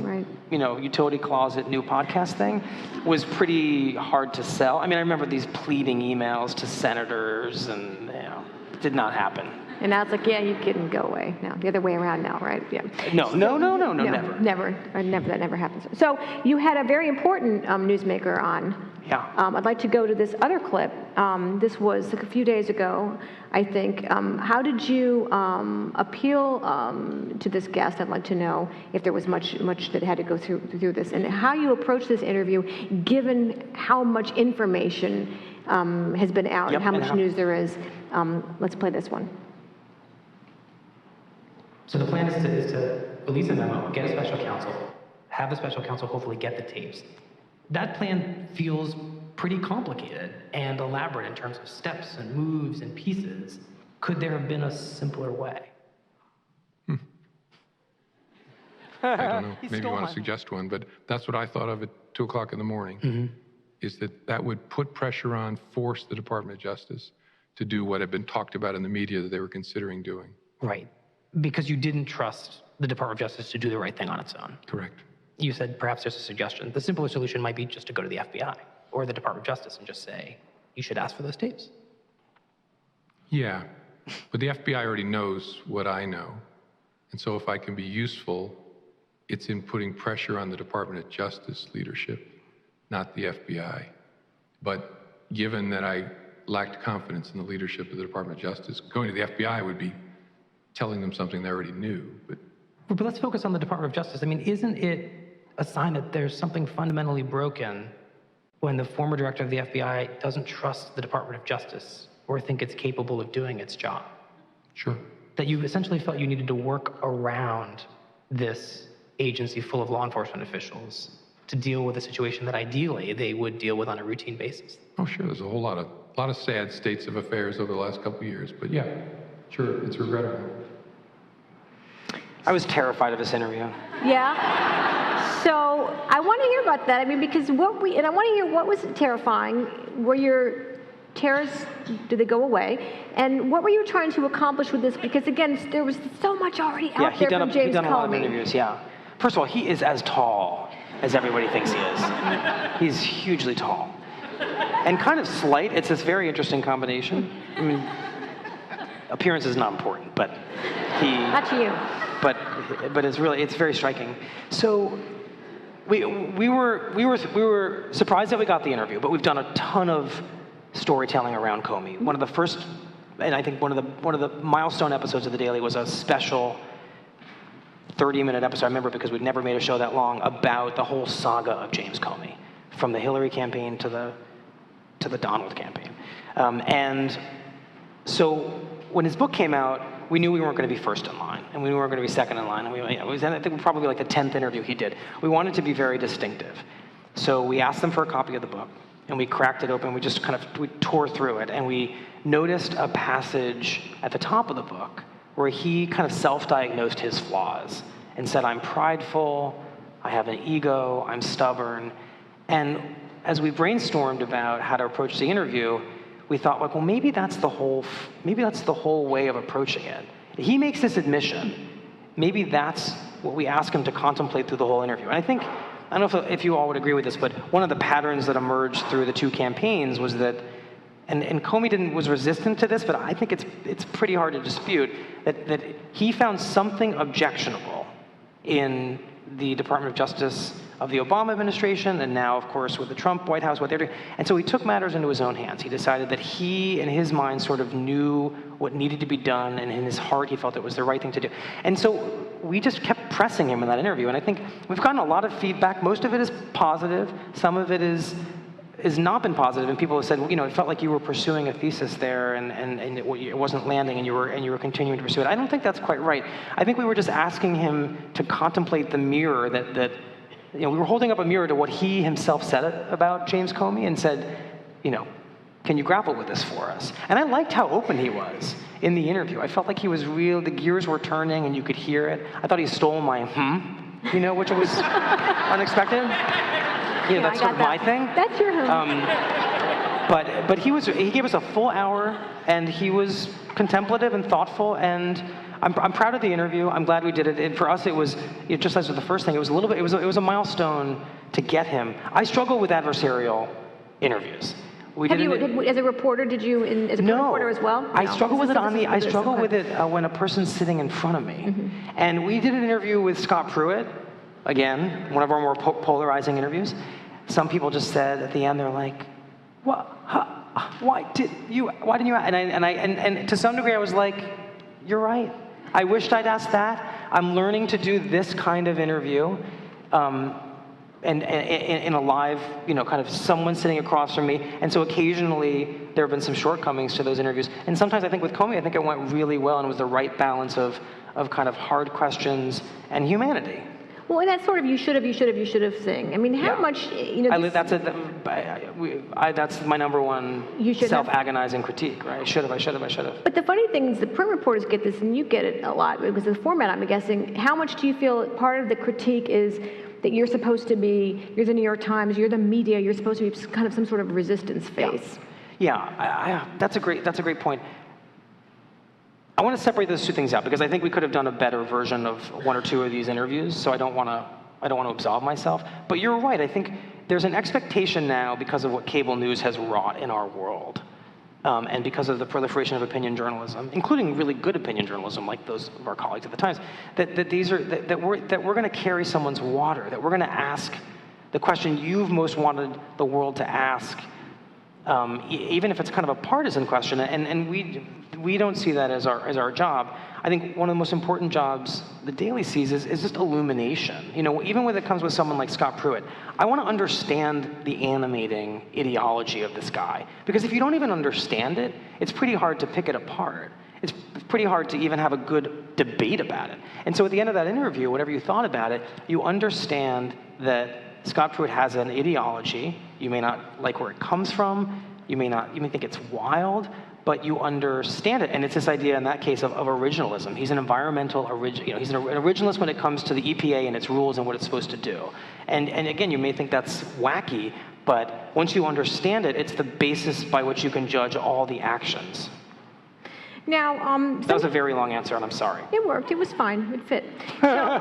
utility closet new podcast thing was pretty hard to sell. I mean, I remember these pleading emails to senators, and it did not happen. And now it's like, yeah, you can go away now. The other way around now, right? Yeah. No, never. Never. That never happens. So you had a very important newsmaker on. Yeah. I'd like to go to this other clip. This was a few days ago, I think. How did you appeal to this guest? I'd like to know if there was much that had to go through this, and how you approached this interview, given how much information has been out and how much news there is. Let's play this one. So the plan is to release a memo, get a special counsel, have the special counsel hopefully get the tapes. That plan feels pretty complicated and elaborate in terms of steps and moves and pieces. Could there have been a simpler way? I don't know. Maybe you want to suggest one, but that's what I thought of at 2 o'clock in the morning, is that would put pressure on, force the Department of Justice to do what had been talked about in the media that they were considering doing. Right. Because you didn't trust the Department of Justice to do the right thing on its own. Correct. You said perhaps there's a suggestion. The simpler solution might be just to go to the FBI or the Department of Justice and just say, you should ask for those tapes. Yeah, but the FBI already knows what I know. And so if I can be useful, it's in putting pressure on the Department of Justice leadership, not the FBI. But given that I lacked confidence in the leadership of the Department of Justice, going to the FBI would be telling them something they already knew. But let's focus on the Department of Justice. I mean, isn't it a sign that there's something fundamentally broken when the former director of the FBI doesn't trust the Department of Justice or think it's capable of doing its job? Sure. That you essentially felt you needed to work around this agency full of law enforcement officials to deal with a situation that ideally they would deal with on a routine basis. Oh, sure. There's a whole lot of sad states of affairs over the last couple of years. But yeah, sure, it's regrettable. I was terrified of this interview. Yeah. So I want to hear about that. I mean, because I want to hear what was terrifying. Were your terrors, did they go away? And what were you trying to accomplish with this? Because again, there was so much already out there from James Comey. He's done a lot of interviews, yeah. First of all, he is as tall as everybody thinks he is. He's hugely tall. And kind of slight. It's this very interesting combination. I mean, appearance is not important, but Not to you. But it's very striking. So we were surprised that we got the interview, but we've done a ton of storytelling around Comey. One of the first, and I think one of the milestone episodes of The Daily was a special 30-minute episode. I remember because we'd never made a show that long about the whole saga of James Comey, from the Hillary campaign to the Donald campaign. And so when his book came out, we knew we weren't going to be first in line, and we knew we weren't going to be second in line. And it was, I think, probably like the 10th interview he did. We wanted to be very distinctive. So we asked them for a copy of the book, and we cracked it open. We just we tore through it, and we noticed a passage at the top of the book where he kind of self-diagnosed his flaws and said, I'm prideful, I have an ego, I'm stubborn. And as we brainstormed about how to approach the interview, we thought, like, well, maybe that's the whole way of approaching it. He makes this admission. Maybe that's what we ask him to contemplate through the whole interview. And I don't know if you all would agree with this, but one of the patterns that emerged through the two campaigns was that, and Comey was resistant to this, but I think it's pretty hard to dispute, that he found something objectionable in the Department of Justice of the Obama administration, and now, of course, with the Trump White House, what they're doing. And so he took matters into his own hands. He decided that he, in his mind, sort of knew what needed to be done, and in his heart, he felt it was the right thing to do. And so we just kept pressing him in that interview, and I think we've gotten a lot of feedback. Most of it is positive. Some of it is not been positive, and people have said, well, it felt like you were pursuing a thesis there, and it wasn't landing, and you were continuing to pursue it. I don't think that's quite right. I think we were just asking him to contemplate the mirror that we were holding up a mirror to what he himself said about James Comey and said, can you grapple with this for us? And I liked how open he was in the interview. I felt like he was real. The gears were turning, and you could hear it. I thought he stole my which was unexpected. That's sort of my thing. That's your But he gave us a full hour, and he was contemplative and thoughtful, and I'm proud of the interview. I'm glad we did it. And for us, just as with the first thing, it was a milestone to get him. I struggle with adversarial interviews. As a reporter, did you, as a reporter as well? I struggle with it when a person's sitting in front of me. Mm-hmm. And we did an interview with Scott Pruitt, again, one of our more polarizing interviews. Some people just said at the end, they're like, "What? Why didn't you?" And to some degree, I was like, "You're right. I wished I'd asked that. I'm learning to do this kind of interview." And in a live, kind of someone sitting across from me. And so occasionally there have been some shortcomings to those interviews. And sometimes I think with Comey, I think it went really well and it was the right balance of kind of hard questions and humanity. Well, and that's sort of you should have thing. I mean, how much, that's my number one self-agonizing critique, right? I should have. But the funny thing is the print reporters get this, and you get it a lot, because of the format, I'm guessing. How much do you feel part of the critique is that you're supposed to be, you're the New York Times, you're the media, you're supposed to be kind of some sort of resistance face? Yeah, that's a great point. I want to separate those two things out because I think we could have done a better version of one or two of these interviews, so I don't want to absolve myself. But you're right, I think there's an expectation now because of what cable news has wrought in our world. And because of the proliferation of opinion journalism, including really good opinion journalism, like those of our colleagues at the Times, that we're going to carry someone's water, that we're going to ask the question you've most wanted the world to ask, even if it's kind of a partisan question. And we don't see that as our job. I think one of the most important jobs the Daily sees is just illumination. Even when it comes with someone like Scott Pruitt, I want to understand the animating ideology of this guy. Because if you don't even understand it, it's pretty hard to pick it apart. It's pretty hard to even have a good debate about it. And so at the end of that interview, whatever you thought about it, you understand that Scott Pruitt has an ideology. You may not like where it comes from. You may think it's wild, but you understand it. And it's this idea in that case of originalism. He's an environmental he's an originalist when it comes to the EPA and its rules and what it's supposed to do. And again, you may think that's wacky, but once you understand it, it's the basis by which you can judge all the actions. Now, that was a very long answer, and I'm sorry. It worked. It was fine. It fit. So,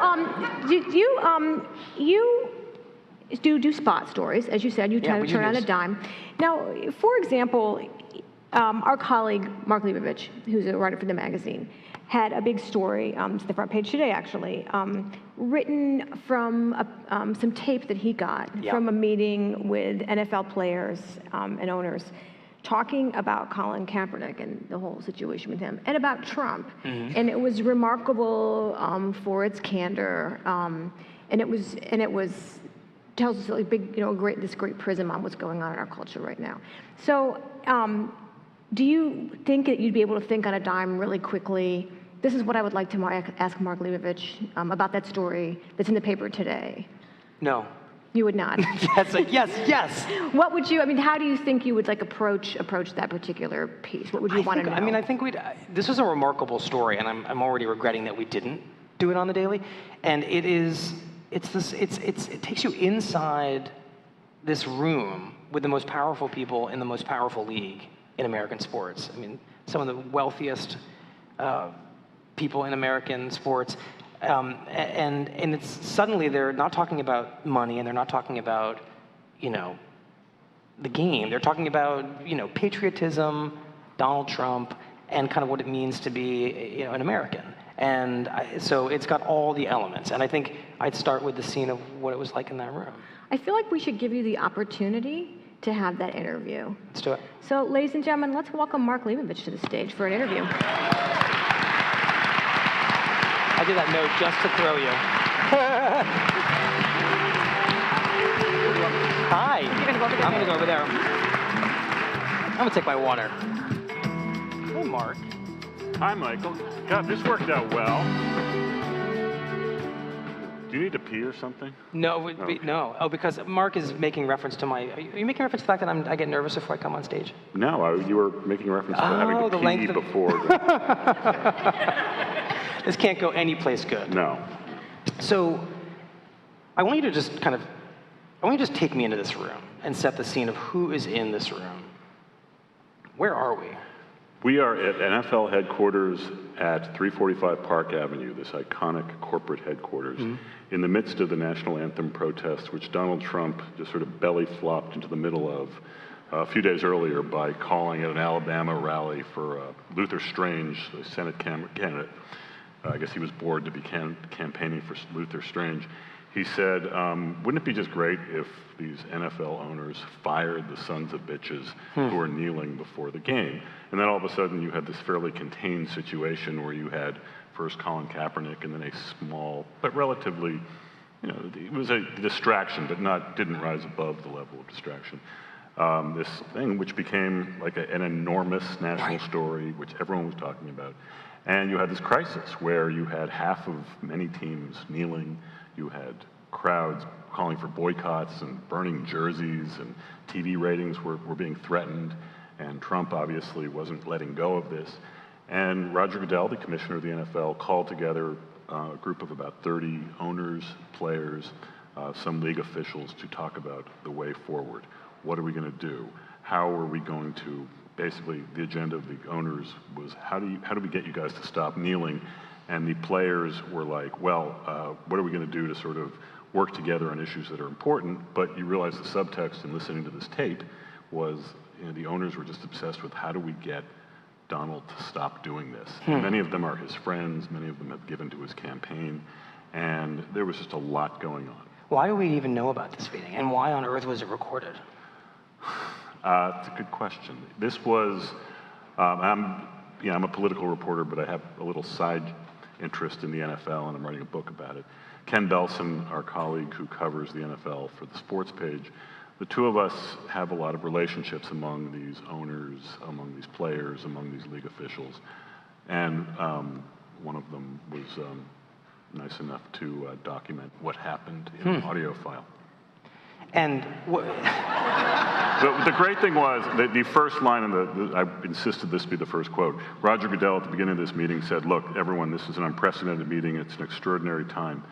you do spot stories, as you said. You try to turn on a dime. Now, for example, our colleague Mark Leibovich, who's a writer for the magazine, had a big story. It's the front page today, actually, written from some tape that he got from a meeting with NFL players and owners, talking about Colin Kaepernick and the whole situation with him, and about Trump. Mm-hmm. And it was remarkable for its candor, and it was tells us a big, this great prism on what's going on in our culture right now. So, do you think that you'd be able to think on a dime really quickly? This is what I would like to ask Mark Leibovich about that story that's in the paper today. No. You would not. Yes. What would you? How do you think you would approach that particular piece? What would you want to know? I think this is a remarkable story, and I'm already regretting that we didn't do it on the Daily. And it takes you inside this room with the most powerful people in the most powerful league in American sports. Some of the wealthiest people in American sports. And it's suddenly they're not talking about money, and they're not talking about, the game. They're talking about, patriotism, Donald Trump, and kind of what it means to be, an American. And so it's got all the elements. And I think I'd start with the scene of what it was like in that room. I feel like we should give you the opportunity to have that interview. Let's do it. So, ladies and gentlemen, let's welcome Mark Leibovich to the stage for an interview. I did that note just to throw you. Hi. I'm going to go over there. I'm going to take my water. Hey, Mark. Hi, Michael. God, this worked out well. Do you need to pee or something? No, no. Oh, because Mark is making reference to my... Are you making reference to the fact that I get nervous before I come on stage? No, you were making reference to having to pee before. This can't go any place good. No. So, I want you to just take me into this room and set the scene of who is in this room. Where are we? We are at NFL headquarters at 345 Park Avenue, this iconic corporate headquarters, in the midst of the national anthem protest, which Donald Trump just sort of belly flopped into the middle of a few days earlier by calling at an Alabama rally for Luther Strange, the Senate candidate. I guess he was bored to be campaigning for Luther Strange. He said, wouldn't it be just great if these NFL owners fired the sons of bitches who are kneeling before the game? And then all of a sudden you had this fairly contained situation where you had first Colin Kaepernick and then a small, but relatively, it was a distraction, but didn't rise above the level of distraction. This thing which became like an enormous national story, which everyone was talking about. And you had this crisis where you had half of many teams kneeling. You had crowds calling for boycotts and burning jerseys, and TV ratings were being threatened, and Trump obviously wasn't letting go of this. And Roger Goodell, the commissioner of the NFL, called together a group of about 30 owners, players, some league officials to talk about the way forward. What are we going to do? How are we going to, basically the agenda of the owners was how do we get you guys to stop kneeling? And the players were like, well, what are we going to do to sort of work together on issues that are important? But you realize the subtext in listening to this tape was, the owners were just obsessed with how do we get Donald to stop doing this. And many of them are his friends, many of them have given to his campaign, and there was just a lot going on. Why do we even know about this meeting, and why on earth was it recorded? It's a good question. This was, I'm a political reporter, but I have a little side interest in the NFL, and I'm writing a book about it. Ken Belson, our colleague who covers the NFL for the sports page, the two of us have a lot of relationships among these owners, among these players, among these league officials. And one of them was nice enough to document what happened in an audio file. And the great thing was that the first line, I insisted this be the first quote. Roger Goodell at the beginning of this meeting said, look, everyone, this is an unprecedented meeting. It's an extraordinary time.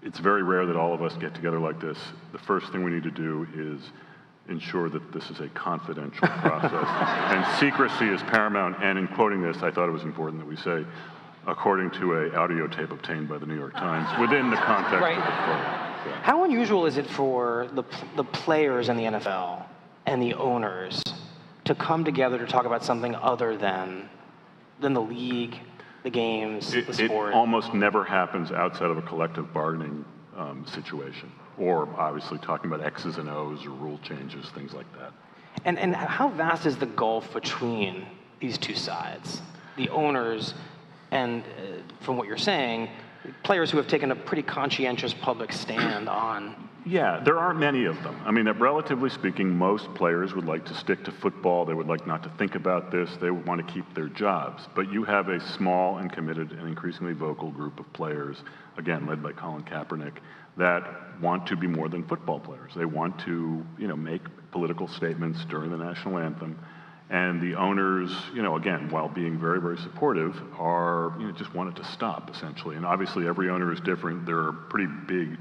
It's very rare that all of us get together like this. The first thing we need to do is ensure that this is a confidential process. And secrecy is paramount. And in quoting this, I thought it was important that we say, according to an audio tape obtained by the New York Times, within the context of the play. How unusual is it for the players in the NFL and the owners to come together to talk about something other than the league, the games, the sport? It almost never happens outside of a collective bargaining situation, or obviously talking about X's and O's or rule changes, things like that. And how vast is the gulf between these two sides, the owners and, from what you're saying, players who have taken a pretty conscientious public stand on? Yeah, there aren't many of them. I mean, relatively speaking, most players would like to stick to football. They would like not to think about this. They would want to keep their jobs. But you have a small and committed and increasingly vocal group of players, again, led by Colin Kaepernick, that want to be more than football players. They want to, make political statements during the national anthem. And the owners, again, while being very, very supportive, are, just want it to stop, essentially. And obviously, every owner is different. There are pretty big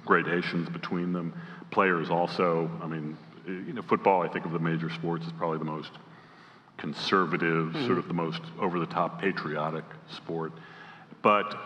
gradations between them. Players also, I mean, football, I think of the major sports, is probably the most conservative, sort of the most over-the-top patriotic sport. But,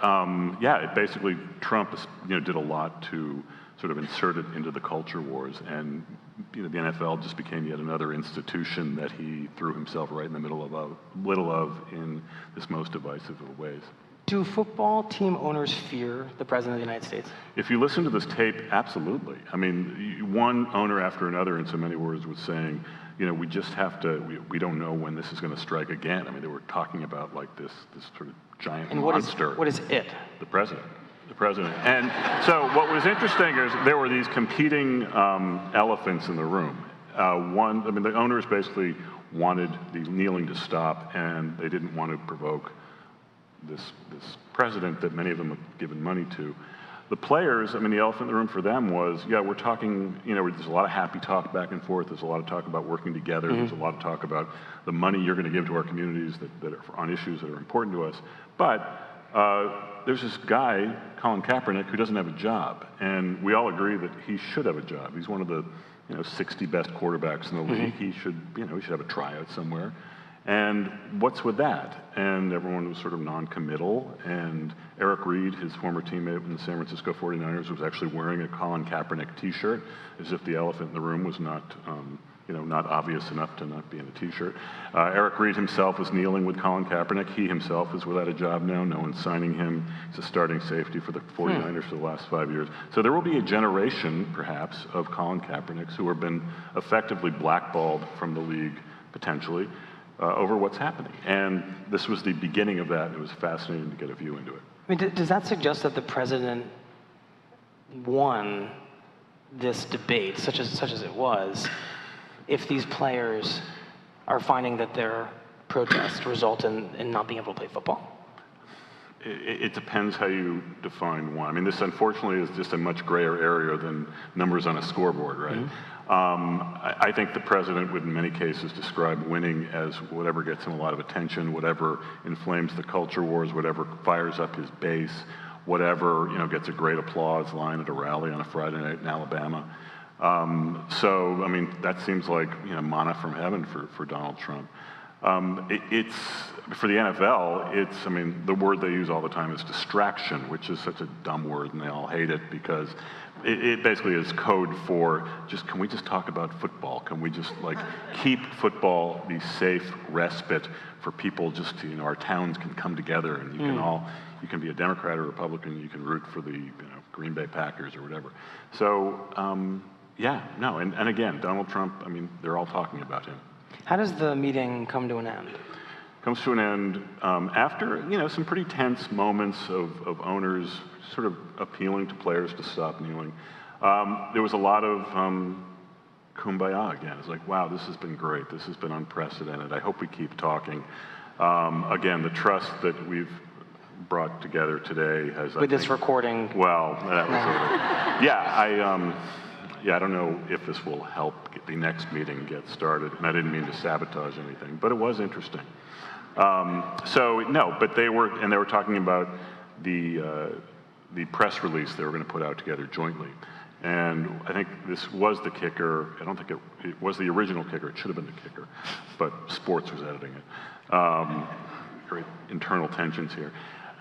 it basically, Trump, did a lot to sort of insert it into the culture wars. And the NFL just became yet another institution that he threw himself right in the middle of in this most divisive of ways. Do football team owners fear the President of the United States? If you listen to this tape, absolutely. I mean, one owner after another, in so many words, was saying, we just have to, we don't know when this is going to strike again. I mean, they were talking about like this sort of giant monster. What is it? The president. The president. And so what was interesting is there were these competing elephants in the room. The owners basically wanted the kneeling to stop, and they didn't want to provoke this president that many of them have given money to. The players, the elephant in the room for them was, we're talking, there's a lot of happy talk back and forth. There's a lot of talk about working together. There's a lot of talk about the money you're going to give to our communities that are on issues that are important to us. But there's this guy, Colin Kaepernick, who doesn't have a job. And we all agree that he should have a job. He's one of the 60 best quarterbacks in the league. He should have a tryout somewhere. And what's with that? And everyone was sort of non-committal. And Eric Reed, his former teammate in the San Francisco 49ers, was actually wearing a Colin Kaepernick T-shirt, as if the elephant in the room was not obvious enough to not be in a T-shirt. Eric Reed himself was kneeling with Colin Kaepernick. He himself is without a job now. No one's signing him. He's a starting safety for the 49ers for the last 5 years. So there will be a generation, perhaps, of Colin Kaepernicks who have been effectively blackballed from the league, potentially, over what's happening. And this was the beginning of that. It was fascinating to get a view into it. I mean, does that suggest that the president won this debate, such as it was, if these players are finding that their protests result in not being able to play football? It depends how you define one. I mean, this unfortunately is just a much grayer area than numbers on a scoreboard, right? I think the president would in many cases describe winning as whatever gets him a lot of attention, whatever inflames the culture wars, whatever fires up his base, whatever gets a great applause line at a rally on a Friday night in Alabama. So, I mean, that seems like manna from heaven for Donald Trump. It's for the NFL. The word they use all the time is distraction, which is such a dumb word, and they all hate it because it basically is code for can we just talk about football? Can we just keep football the safe respite for people just to, our towns can come together and you can be a Democrat or Republican, you can root for the Green Bay Packers or whatever. So and again, Donald Trump, they're all talking about him. How does the meeting come to an end? Comes to an end after some pretty tense moments of owners sort of appealing to players to stop kneeling. There was a lot of kumbaya again. It's like, wow, this has been great. This has been unprecedented. I hope we keep talking. Again, the trust that we've brought together today has... With this recording. Well, that was I don't know if this will help the next meeting get started. And I didn't mean to sabotage anything, but it was interesting. But they were talking about the press release they were going to put out together jointly. And I think this was the kicker. I don't think it was the original kicker. It should have been the kicker, but sports was editing it. Great internal tensions here.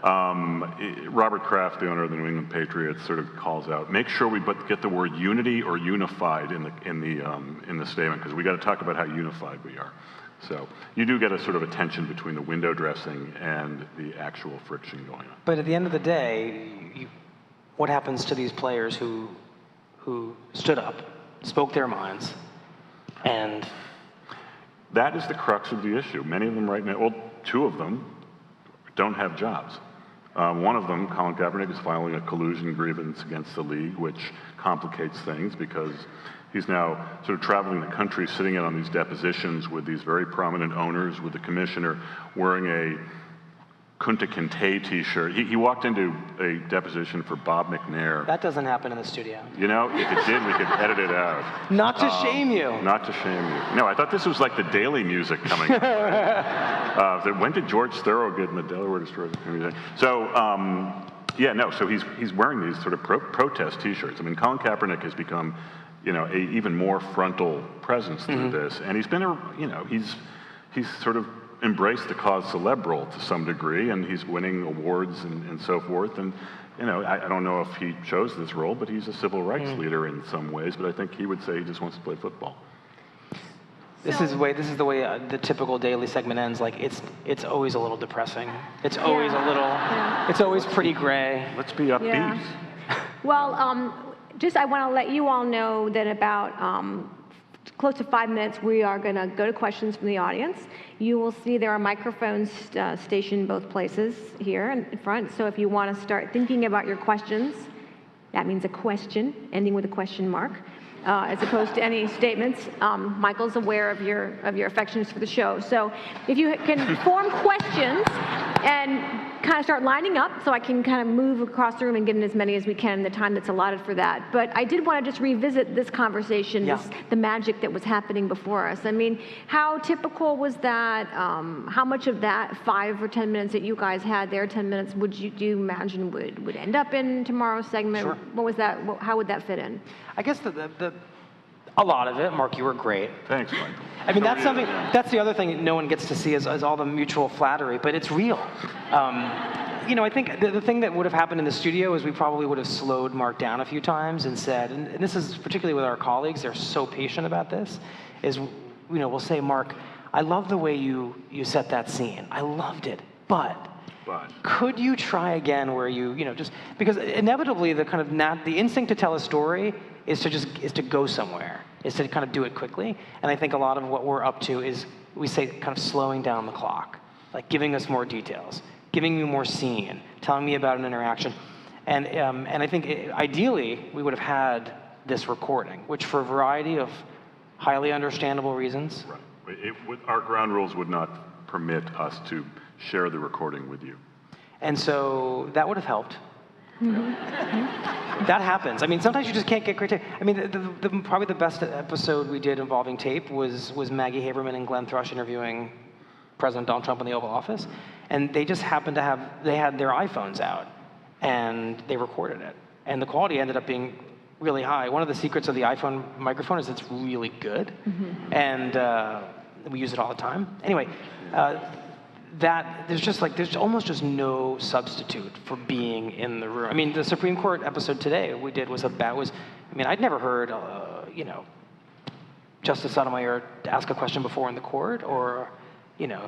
Robert Kraft, the owner of the New England Patriots, sort of calls out, make sure we get the word unity or unified in the statement, because we got to talk about how unified we are. So you do get a sort of a tension between the window dressing and the actual friction going on. But at the end of the day, what happens to these players who stood up, spoke their minds, and... That is the crux of the issue. Many of them right now, well, two of them don't have jobs. One of them, Colin Kaepernick, is filing a collusion grievance against the league, which complicates things because he's now sort of traveling the country, sitting in on these depositions with these very prominent owners, with the commissioner wearing a Kunta Kinte T-shirt. He walked into a deposition for Bob McNair. That doesn't happen in the studio. If it did, we could edit it out. Not to shame you. Not to shame you. No, I thought this was like the Daily music coming up. When did George Thorogood and the Delaware Destroyers and everything? So, so he's wearing these sort of protest T-shirts. Colin Kaepernick has become, a even more frontal presence through this, and he's been he's sort of embraced the cause célèbre to some degree, and he's winning awards and so forth. And I don't know if he chose this role, but he's a civil rights leader in some ways. But I think he would say he just wants to play football. This is the way the typical daily segment ends. It's always a little depressing. It's always it's always pretty gray. Let's be upbeat. Yeah. Well, I want to let you all know that about close to 5 minutes, we are going to go to questions from the audience. You will see there are microphones stationed both places here in front. So if you want to start thinking about your questions, that means a question, ending with a question mark, as opposed to any statements. Michael's aware of your affections for the show. So if you can form questions and kind of start lining up so I can kind of move across the room and get in as many as we can in the time that's allotted for that. But I did want to just revisit this conversation, the magic that was happening before us. How typical was that? How much of that 5 or 10 minutes that you guys had there, 10 minutes, do you imagine would end up in tomorrow's segment? Sure. What was that? How would that fit in? I guess A lot of it. Mark, you were great. Thanks, Michael. I mean, that's the other thing no one gets to see is all the mutual flattery, but it's real. I think the thing that would have happened in the studio is we probably would have slowed Mark down a few times and said, and this is particularly with our colleagues, they're so patient about this, is, we'll say, Mark, I love the way you set that scene. I loved it, but could you try again where just, because inevitably the kind of the instinct to tell a story is to go somewhere, is to kind of do it quickly. And I think a lot of what we're up to is, we say, kind of slowing down the clock, like giving us more details, giving me more scene, telling me about an interaction. And I think ideally we would have had this recording, which for a variety of highly understandable reasons. Right. Our ground rules would not permit us to share the recording with you. And so that would have helped. That happens. I mean, sometimes you just can't get creative. I mean, probably the best episode we did involving tape was Maggie Haberman and Glenn Thrush interviewing President Donald Trump in the Oval Office. And they just happened to they had their iPhones out, and they recorded it. And the quality ended up being really high. One of the secrets of the iPhone microphone is it's really good. And we use it all the time. Anyway, there's almost just no substitute for being in the room. I mean, the Supreme Court episode today we did I'd never heard, Justice Sotomayor ask a question before in the court, or,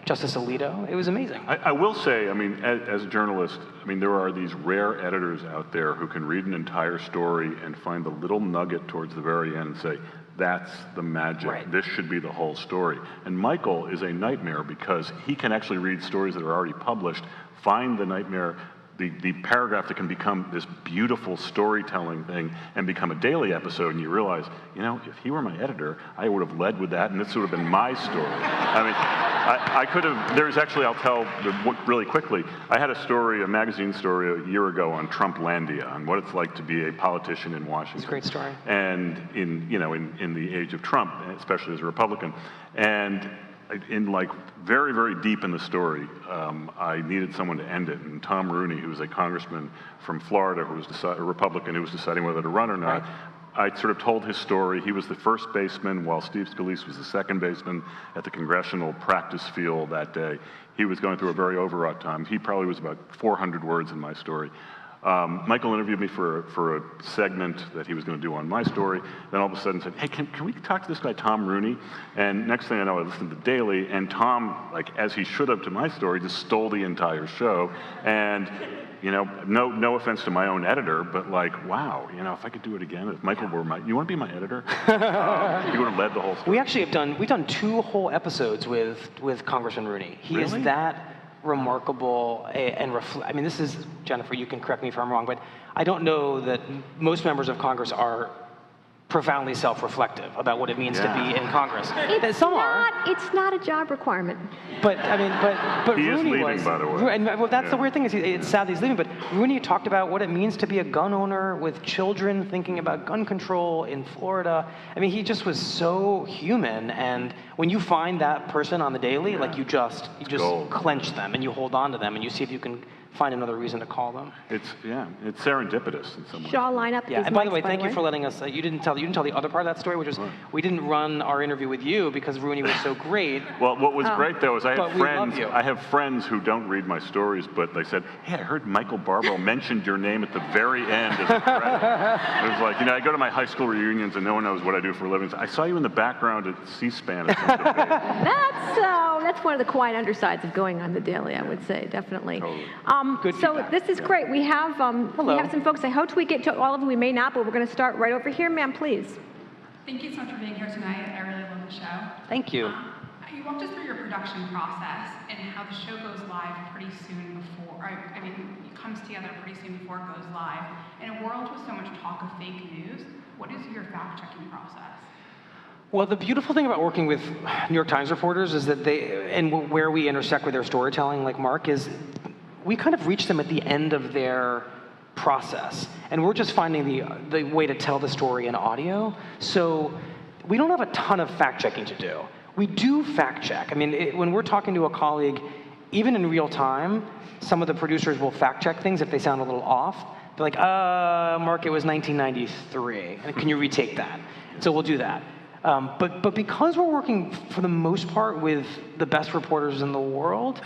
Justice Alito. It was amazing. I will say, as a journalist, there are these rare editors out there who can read an entire story and find the little nugget towards the very end and say, that's the magic. Right. This should be the whole story. And Michael is a nightmare because he can actually read stories that are already published, find the nightmare, the paragraph that can become this beautiful storytelling thing and become a daily episode, and you realize, if he were my editor, I would have led with that, and this would have been my story. I could have, I'll tell really quickly, I had a magazine story a year ago on Trumplandia, on what it's like to be a politician in Washington. It's a great story. And in the age of Trump, especially as a Republican. And very, very deep in the story, I needed someone to end it. And Tom Rooney, who was a congressman from Florida, who was a Republican who was deciding whether to run or not, I sort of told his story. He was the first baseman, while Steve Scalise was the second baseman at the congressional practice field that day. He was going through a very overwrought time. He probably was about 400 words in my story. Michael interviewed me for a segment that he was going to do on my story. Then all of a sudden said, hey, can we talk to this guy, Tom Rooney? And next thing I know, I listened to Daily, and Tom, as he should have to my story, just stole the entire show. And, no offense to my own editor, but wow, if I could do it again, if Michael were you want to be my editor? He would have led the whole story. We've done 2 whole episodes with Congressman Rooney. He is that remarkable and this is, Jennifer, you can correct me if I'm wrong, but I don't know that most members of Congress are profoundly self-reflective about what it means to be in Congress. It's not a job requirement. But he Rooney is leaving, by the way. And that's the weird thing is it's sad that he's leaving. But Rooney talked about what it means to be a gun owner with children, thinking about gun control in Florida. He just was so human. And when you find that person on the Daily, you just clench them and you hold on to them and you see if you can find another reason to call them. It's serendipitous in some ways. Shaw lineup. Yeah, and by the way, thank you for letting us. You didn't tell the other part of that story, which was we didn't run our interview with you because Rooney was so great. Well, what was great though is I have friends who don't read my stories, but they said, hey, I heard Michael Barbaro mentioned your name at the very end as a credit. It was I go to my high school reunions and no one knows what I do for a living. I saw you in the background at C-SPAN at some debate. That's one of the quiet undersides of going on the Daily, I would say, definitely. Totally. This is great. We have some folks. I hope we get to all of them. We may not, but we're going to start right over here. Ma'am, please. Thank you so much for being here tonight. I really love the show. Thank you. You walked us through your production process and how the show goes live pretty soon before, it comes together pretty soon before it goes live. In a world with so much talk of fake news, what is your fact-checking process? Well, the beautiful thing about working with New York Times reporters is that where we intersect with their storytelling, like Mark, is we kind of reach them at the end of their process. And we're just finding the way to tell the story in audio. So we don't have a ton of fact-checking to do. We do fact-check. When we're talking to a colleague, even in real time, some of the producers will fact-check things if they sound a little off. They're like, Mark, it was 1993. Can you retake that? So we'll do that. But because we're working, for the most part, with the best reporters in the world,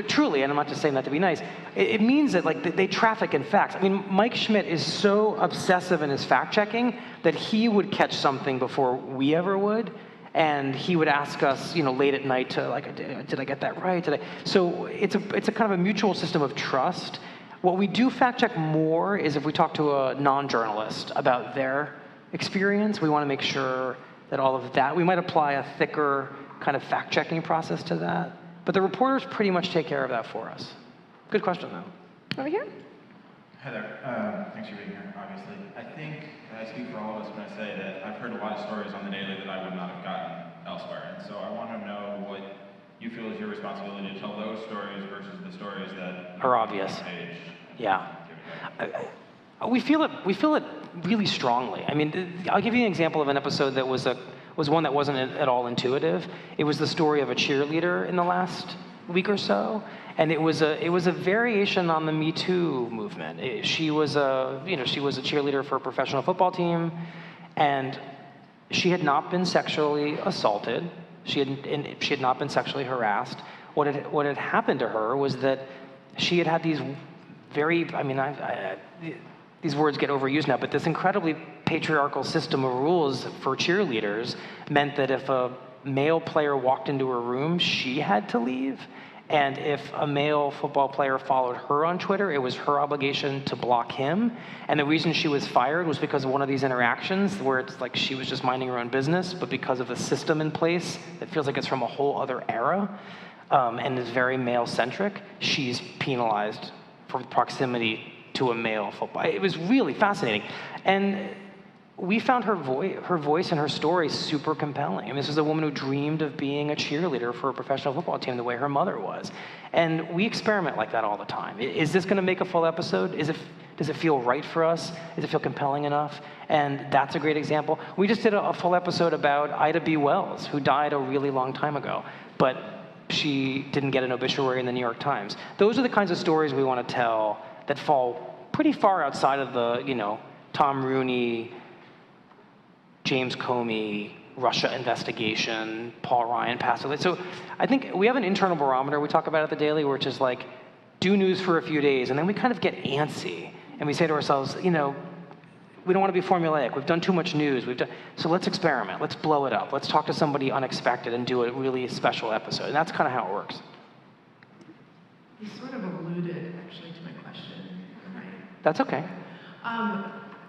truly, and I'm not just saying that to be nice, it means that like they traffic in facts. I mean, Mike Schmidt is so obsessive in his fact-checking that he would catch something before we ever would, and he would ask us, late at night to like, did I get that right? So it's a kind of a mutual system of trust. What we do fact-check more is if we talk to a non-journalist about their experience, we want to make sure that all of that, we might apply a thicker kind of fact-checking process to that. But the reporters pretty much take care of that for us. Good question, though. Over here. Hi there. Thanks for being here, obviously. I think I speak for all of us when I say that I've heard a lot of stories on the daily that I would not have gotten elsewhere. And so I want to know what you feel is your responsibility to tell those stories versus the stories that are obvious. Page. Yeah. We feel it really strongly. I mean, I'll give you an example of an episode that was one that wasn't at all intuitive. It was the story of a cheerleader in the last week or so, and it was a variation on the Me Too movement. She was a cheerleader for a professional football team, and she had not been sexually assaulted. She had not been sexually harassed. What had happened to her was that she had these very, these words get overused now, but this incredibly patriarchal system of rules for cheerleaders meant that if a male player walked into her room, she had to leave. And if a male football player followed her on Twitter, it was her obligation to block him. And the reason she was fired was because of one of these interactions where it's like she was just minding her own business, but because of the system in place that feels like it's from a whole other era and is very male-centric, she's penalized for proximity to a male football. It was really fascinating. And we found her voice and her story super compelling. I mean, this was a woman who dreamed of being a cheerleader for a professional football team the way her mother was. And we experiment like that all the time. Is this going to make a full episode? Does it feel right for us? Does it feel compelling enough? And that's a great example. We just did a full episode about Ida B. Wells, who died a really long time ago, but she didn't get an obituary in the New York Times. Those are the kinds of stories we want to tell that fall pretty far outside of the, Tom Rooney, James Comey, Russia investigation, Paul Ryan passed away. So I think we have an internal barometer we talk about at the Daily, which is like, do news for a few days, and then we kind of get antsy, and we say to ourselves, we don't want to be formulaic. We've done too much news. So let's experiment. Let's blow it up. Let's talk to somebody unexpected and do a really special episode. And that's kind of how it works. You sort of alluded, actually, to my question, right? That's okay.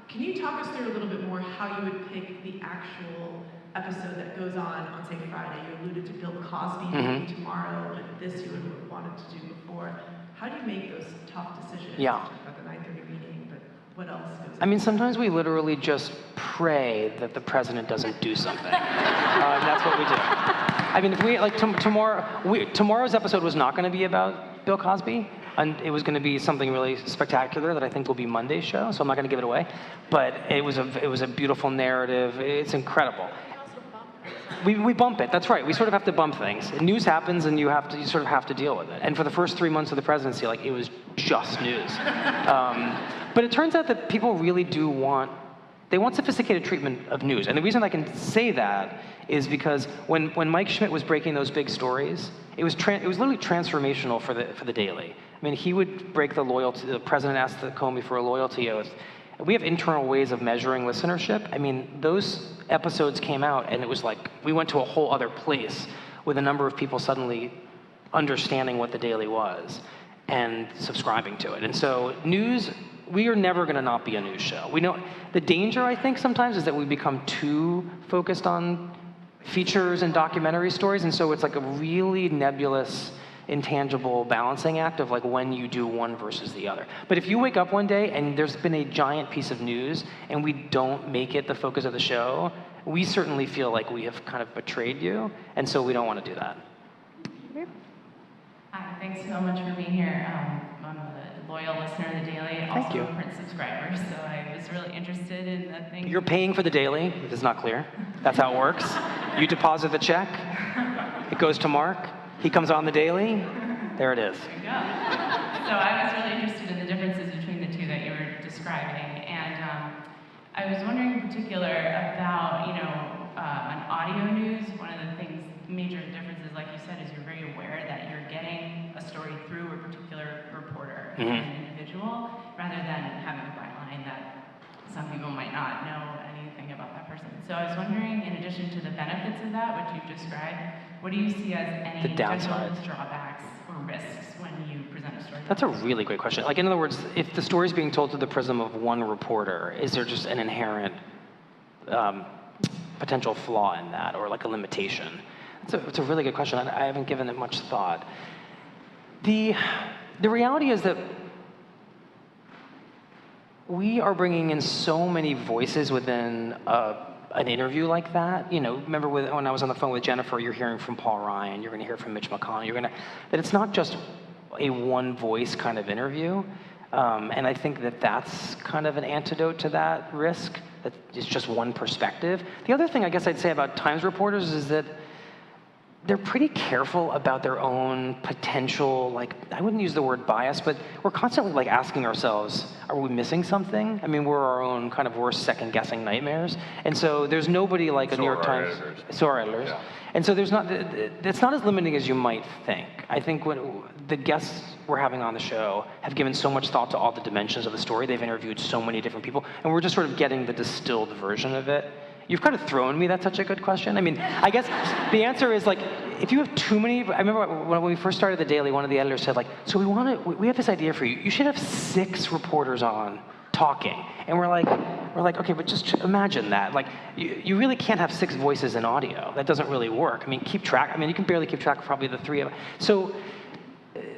Can you talk us through a little bit more how you would pick the actual episode that goes on, say, Friday? You alluded to Bill Cosby maybe tomorrow, and this you would have wanted to do before. How do you make those tough decisions? Yeah. You talked about the 9:30 meeting, but what else goes on? I mean, sometimes we literally just pray that the president doesn't do something. That's what we do. I mean, if we, like, tomorrow's episode was not going to be about Bill Cosby, and it was going to be something really spectacular that I think will be Monday's show, so I'm not going to give it away. But it was a beautiful narrative. It's incredible. We bump it. That's right. We sort of have to bump things. News happens, and you sort of have to deal with it. And for the first 3 months of the presidency, it was just news. But it turns out that people really do want sophisticated treatment of news. And the reason I can say that is because when Mike Schmidt was breaking those big stories, it was literally transformational for the Daily. I mean, he would break the loyalty. The president asked Comey for a loyalty oath. We have internal ways of measuring listenership. I mean, those episodes came out, and it was like we went to a whole other place with a number of people suddenly understanding what the Daily was and subscribing to it. And so news, we are never going to not be a news show. We know the danger, I think, sometimes is that we become too focused on features and documentary stories, and so it's like a really nebulous, intangible balancing act of like when you do one versus the other. But if you wake up one day and there's been a giant piece of news and we don't make it the focus of the show, we certainly feel like we have kind of betrayed you, and so we don't want to do that. Hi, thanks so much for being here. I'm a loyal listener of the Daily, also a print subscriber, so I was really interested in the thing. You're paying for the Daily, if it's not clear. That's how it works. You deposit the check, it goes to Mark, he comes on the Daily, there it is. There you go. So I was really interested in the differences between the two that you were describing, and I was wondering in particular about, on audio news, one of the things, major differences, like you said, is you're very aware that you're getting a story through a particular reporter, an individual, rather than having a byline that some people might not know anything about that person. So I was wondering, in addition to the benefits of that, which you've described, what do you see as any potential drawbacks or risks when you present a story? That's a really great question. Like, in other words, if the story is being told through the prism of one reporter, is there just an inherent potential flaw in that, or like a limitation? It's a really good question. I haven't given it much thought. The reality is that we are bringing in so many voices within an interview like that. You know, remember when I was on the phone with Jennifer, you're hearing from Paul Ryan, you're going to hear from Mitch McConnell, that it's not just a one voice kind of interview. And I think that that's kind of an antidote to that risk, that it's just one perspective. The other thing I guess I'd say about Times reporters is that they're pretty careful about their own potential, like, I wouldn't use the word bias, but we're constantly like asking ourselves, are we missing something? I mean, we're our own kind of worst second-guessing nightmares. And so there's nobody like a New York Times. So are editors. Yeah. And so it's not as limiting as you might think. I think when the guests we're having on the show have given so much thought to all the dimensions of the story, they've interviewed so many different people, and we're just sort of getting the distilled version of it. You've kind of thrown me that's such a good question. I mean, I guess the answer is like, if you have too many, I remember when we first started the Daily, one of the editors said like, so we have this idea for you. You should have 6 reporters on talking. And we're like, okay, but just imagine that. Like, you really can't have 6 voices in audio. That doesn't really work. I mean, keep track. I mean, you can barely keep track of probably the 3 of them.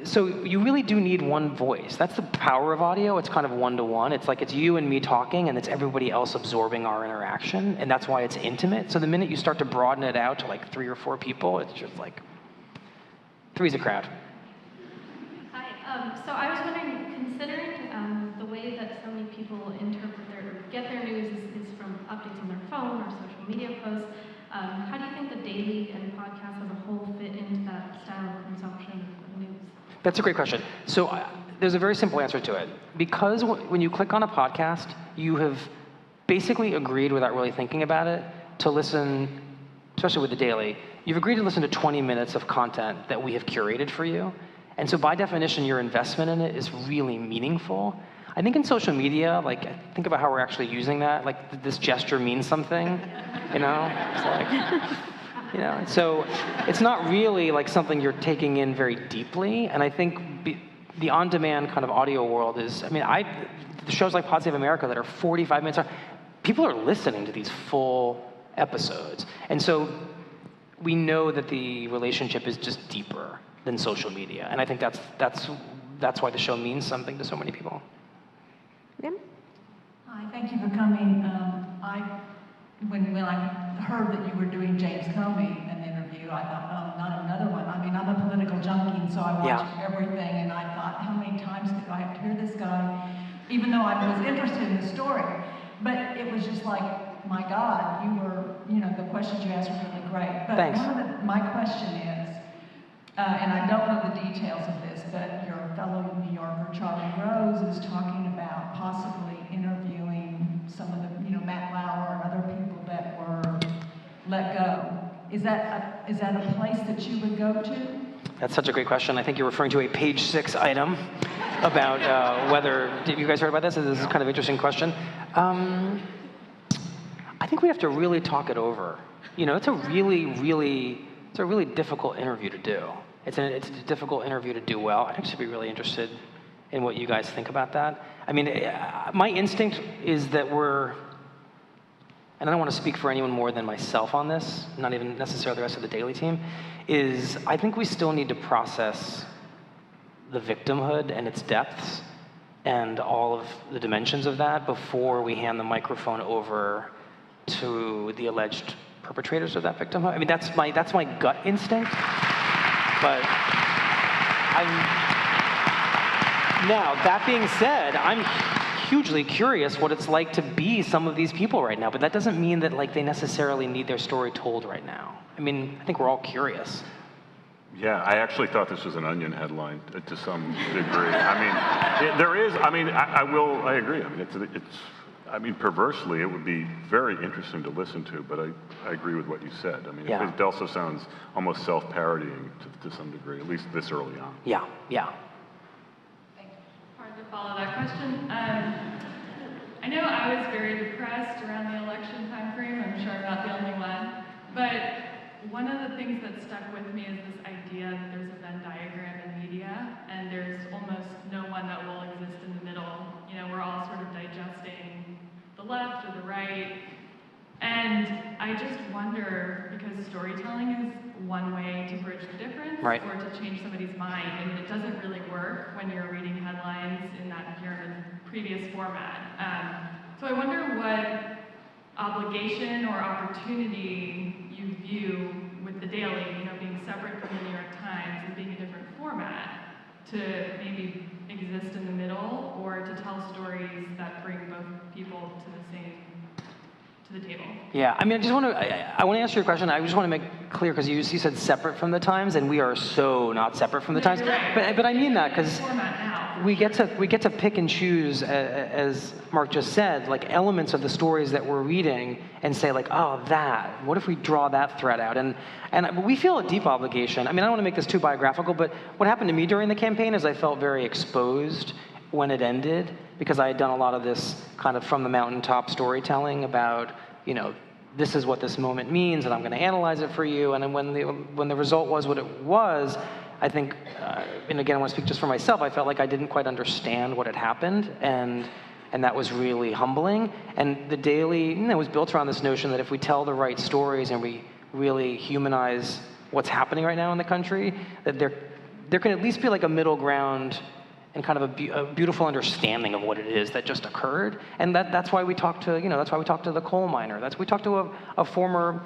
So you really do need one voice. That's the power of audio. It's kind of one-to-one. It's like it's you and me talking, and it's everybody else absorbing our interaction, and that's why it's intimate. So the minute you start to broaden it out to like 3 or 4 people, it's just like 3's a crowd. Hi. So I was wondering, considering the way that so many people get their news is from updates on their phone or social media posts, how do you think the Daily and podcast as a whole fit into that style of consumption of news? That's a great question. So there's a very simple answer to it. Because when you click on a podcast, you have basically agreed, without really thinking about it, to listen, especially with the Daily, you've agreed to listen to 20 minutes of content that we have curated for you. And so by definition, your investment in it is really meaningful. I think in social media, like, think about how we're actually using that. Like, this gesture means something, you know? It's like, you know, so it's not really like something you're taking in very deeply. And I think the on-demand kind of audio world is, I mean, the shows like Pod Save America that are 45 minutes, people are listening to these full episodes. And so we know that the relationship is just deeper than social media. And I think that's why the show means something to so many people. Hi, thank you for coming. When I heard that you were doing James Comey, an interview, I thought, oh, not another one. I mean, I'm a political junkie, and so I watch everything, and I thought, how many times do I have to hear this guy? Even though I was interested in the story. But it was just like, my God, the questions you asked were really great. But Thanks. My question is, and I don't know the details of this, but your fellow New Yorker, Charlie Rose, is talking about possibly interviewing some of the, Matt Lauer and other people that were let go. Is that a place that you would go to? That's such a great question. I think you're referring to a page 6 item about whether, have you guys heard about this? This is kind of an interesting question. I think we have to really talk it over. It's a really difficult interview to do. It's a difficult interview to do well. I'd actually be really interested in what you guys think about that. I mean, my instinct is that and I don't want to speak for anyone more than myself on this, not even necessarily the rest of the Daily team, is I think we still need to process the victimhood and its depths and all of the dimensions of that before we hand the microphone over to the alleged perpetrators of that victimhood. I mean, that's my gut instinct, but now, that being said, I'm hugely curious what it's like to be some of these people right now, but that doesn't mean that they necessarily need their story told right now. I mean, I think we're all curious. Yeah, I actually thought this was an Onion headline to some degree. I mean, there is. I mean, I agree. I mean, I mean, perversely, it would be very interesting to listen to, but I agree with what you said. I mean, it also sounds almost self-parodying to some degree, at least this early on. Yeah. Hard to follow that question. I know I was very depressed around the election time frame. I'm sure I'm not the only one. But one of the things that stuck with me is this idea that there's a Venn diagram in media, and there's almost no one that will exist in the middle. You know, we're all sort of digesting the left or the right. And I just wonder, because storytelling is one way to bridge the difference or to change somebody's mind, and it doesn't really work when you're reading headlines in that previous format. So I wonder what obligation or opportunity you view with the Daily, you know, being separate from the New York Times and being a different format, to maybe exist in the middle or to tell stories that bring both people to the table. Yeah, I mean, I want to answer your question. I just want to make clear, because you said separate from the Times, and we are so not separate from the Times. Right. But I mean that, because we get to pick and choose, as Mark just said, like elements of the stories that we're reading and say like, oh, that. What if we draw that thread out? And we feel a deep obligation. I mean, I don't want to make this too biographical, but what happened to me during the campaign is I felt very exposed when it ended, because I had done a lot of this kind of from the mountaintop storytelling about, you know, this is what this moment means, and I'm going to analyze it for you. And then when the result was what it was, I think, and again, I want to speak just for myself, I felt like I didn't quite understand what had happened, and that was really humbling. And the Daily, was built around this notion that if we tell the right stories and we really humanize what's happening right now in the country, that there can at least be like a middle ground and kind of a beautiful understanding of what it is that just occurred. And that's why we talked to, that's why we talked to the coal miner. We talked to a former,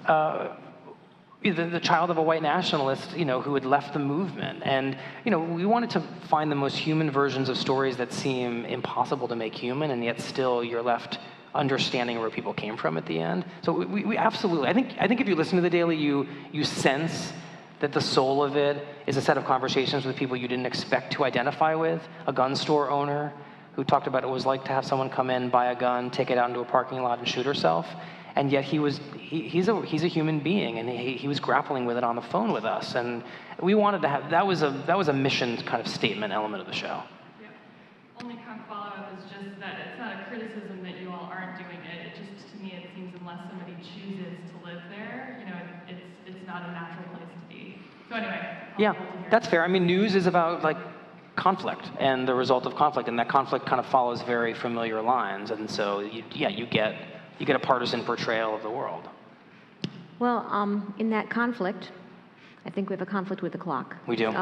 the child of a white nationalist, who had left the movement. And, we wanted to find the most human versions of stories that seem impossible to make human, and yet still you're left understanding where people came from at the end. So we absolutely, I think if you listen to the Daily, you sense that the soul of it is a set of conversations with people you didn't expect to identify with. A gun store owner who talked about what it was like to have someone come in, buy a gun, take it out into a parking lot and shoot herself. And yet he's a human being, and he was grappling with it on the phone with us. And we wanted to have, that was a mission kind of statement element of the show. Yeah. Only kind of follow-up is just that it's not a criticism that you all aren't doing it. It just, to me, it seems unless somebody chooses to live there, it's not a natural place to be. So anyway. Yeah, that's fair. I mean, news is about like conflict and the result of conflict, and that conflict kind of follows very familiar lines. And so, you get a partisan portrayal of the world. Well, in that conflict, I think we have a conflict with the clock. We do.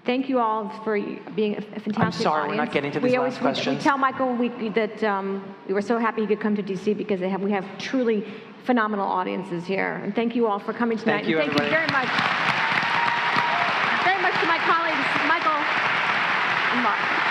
Thank you all for being a fantastic I'm sorry, audience. we're not getting to these last questions. We tell Michael that we were so happy he could come to DC because we have truly phenomenal audiences here. And thank you all for coming tonight. Thank you, and thank you very much. Very much to my colleagues, Michael and Mark.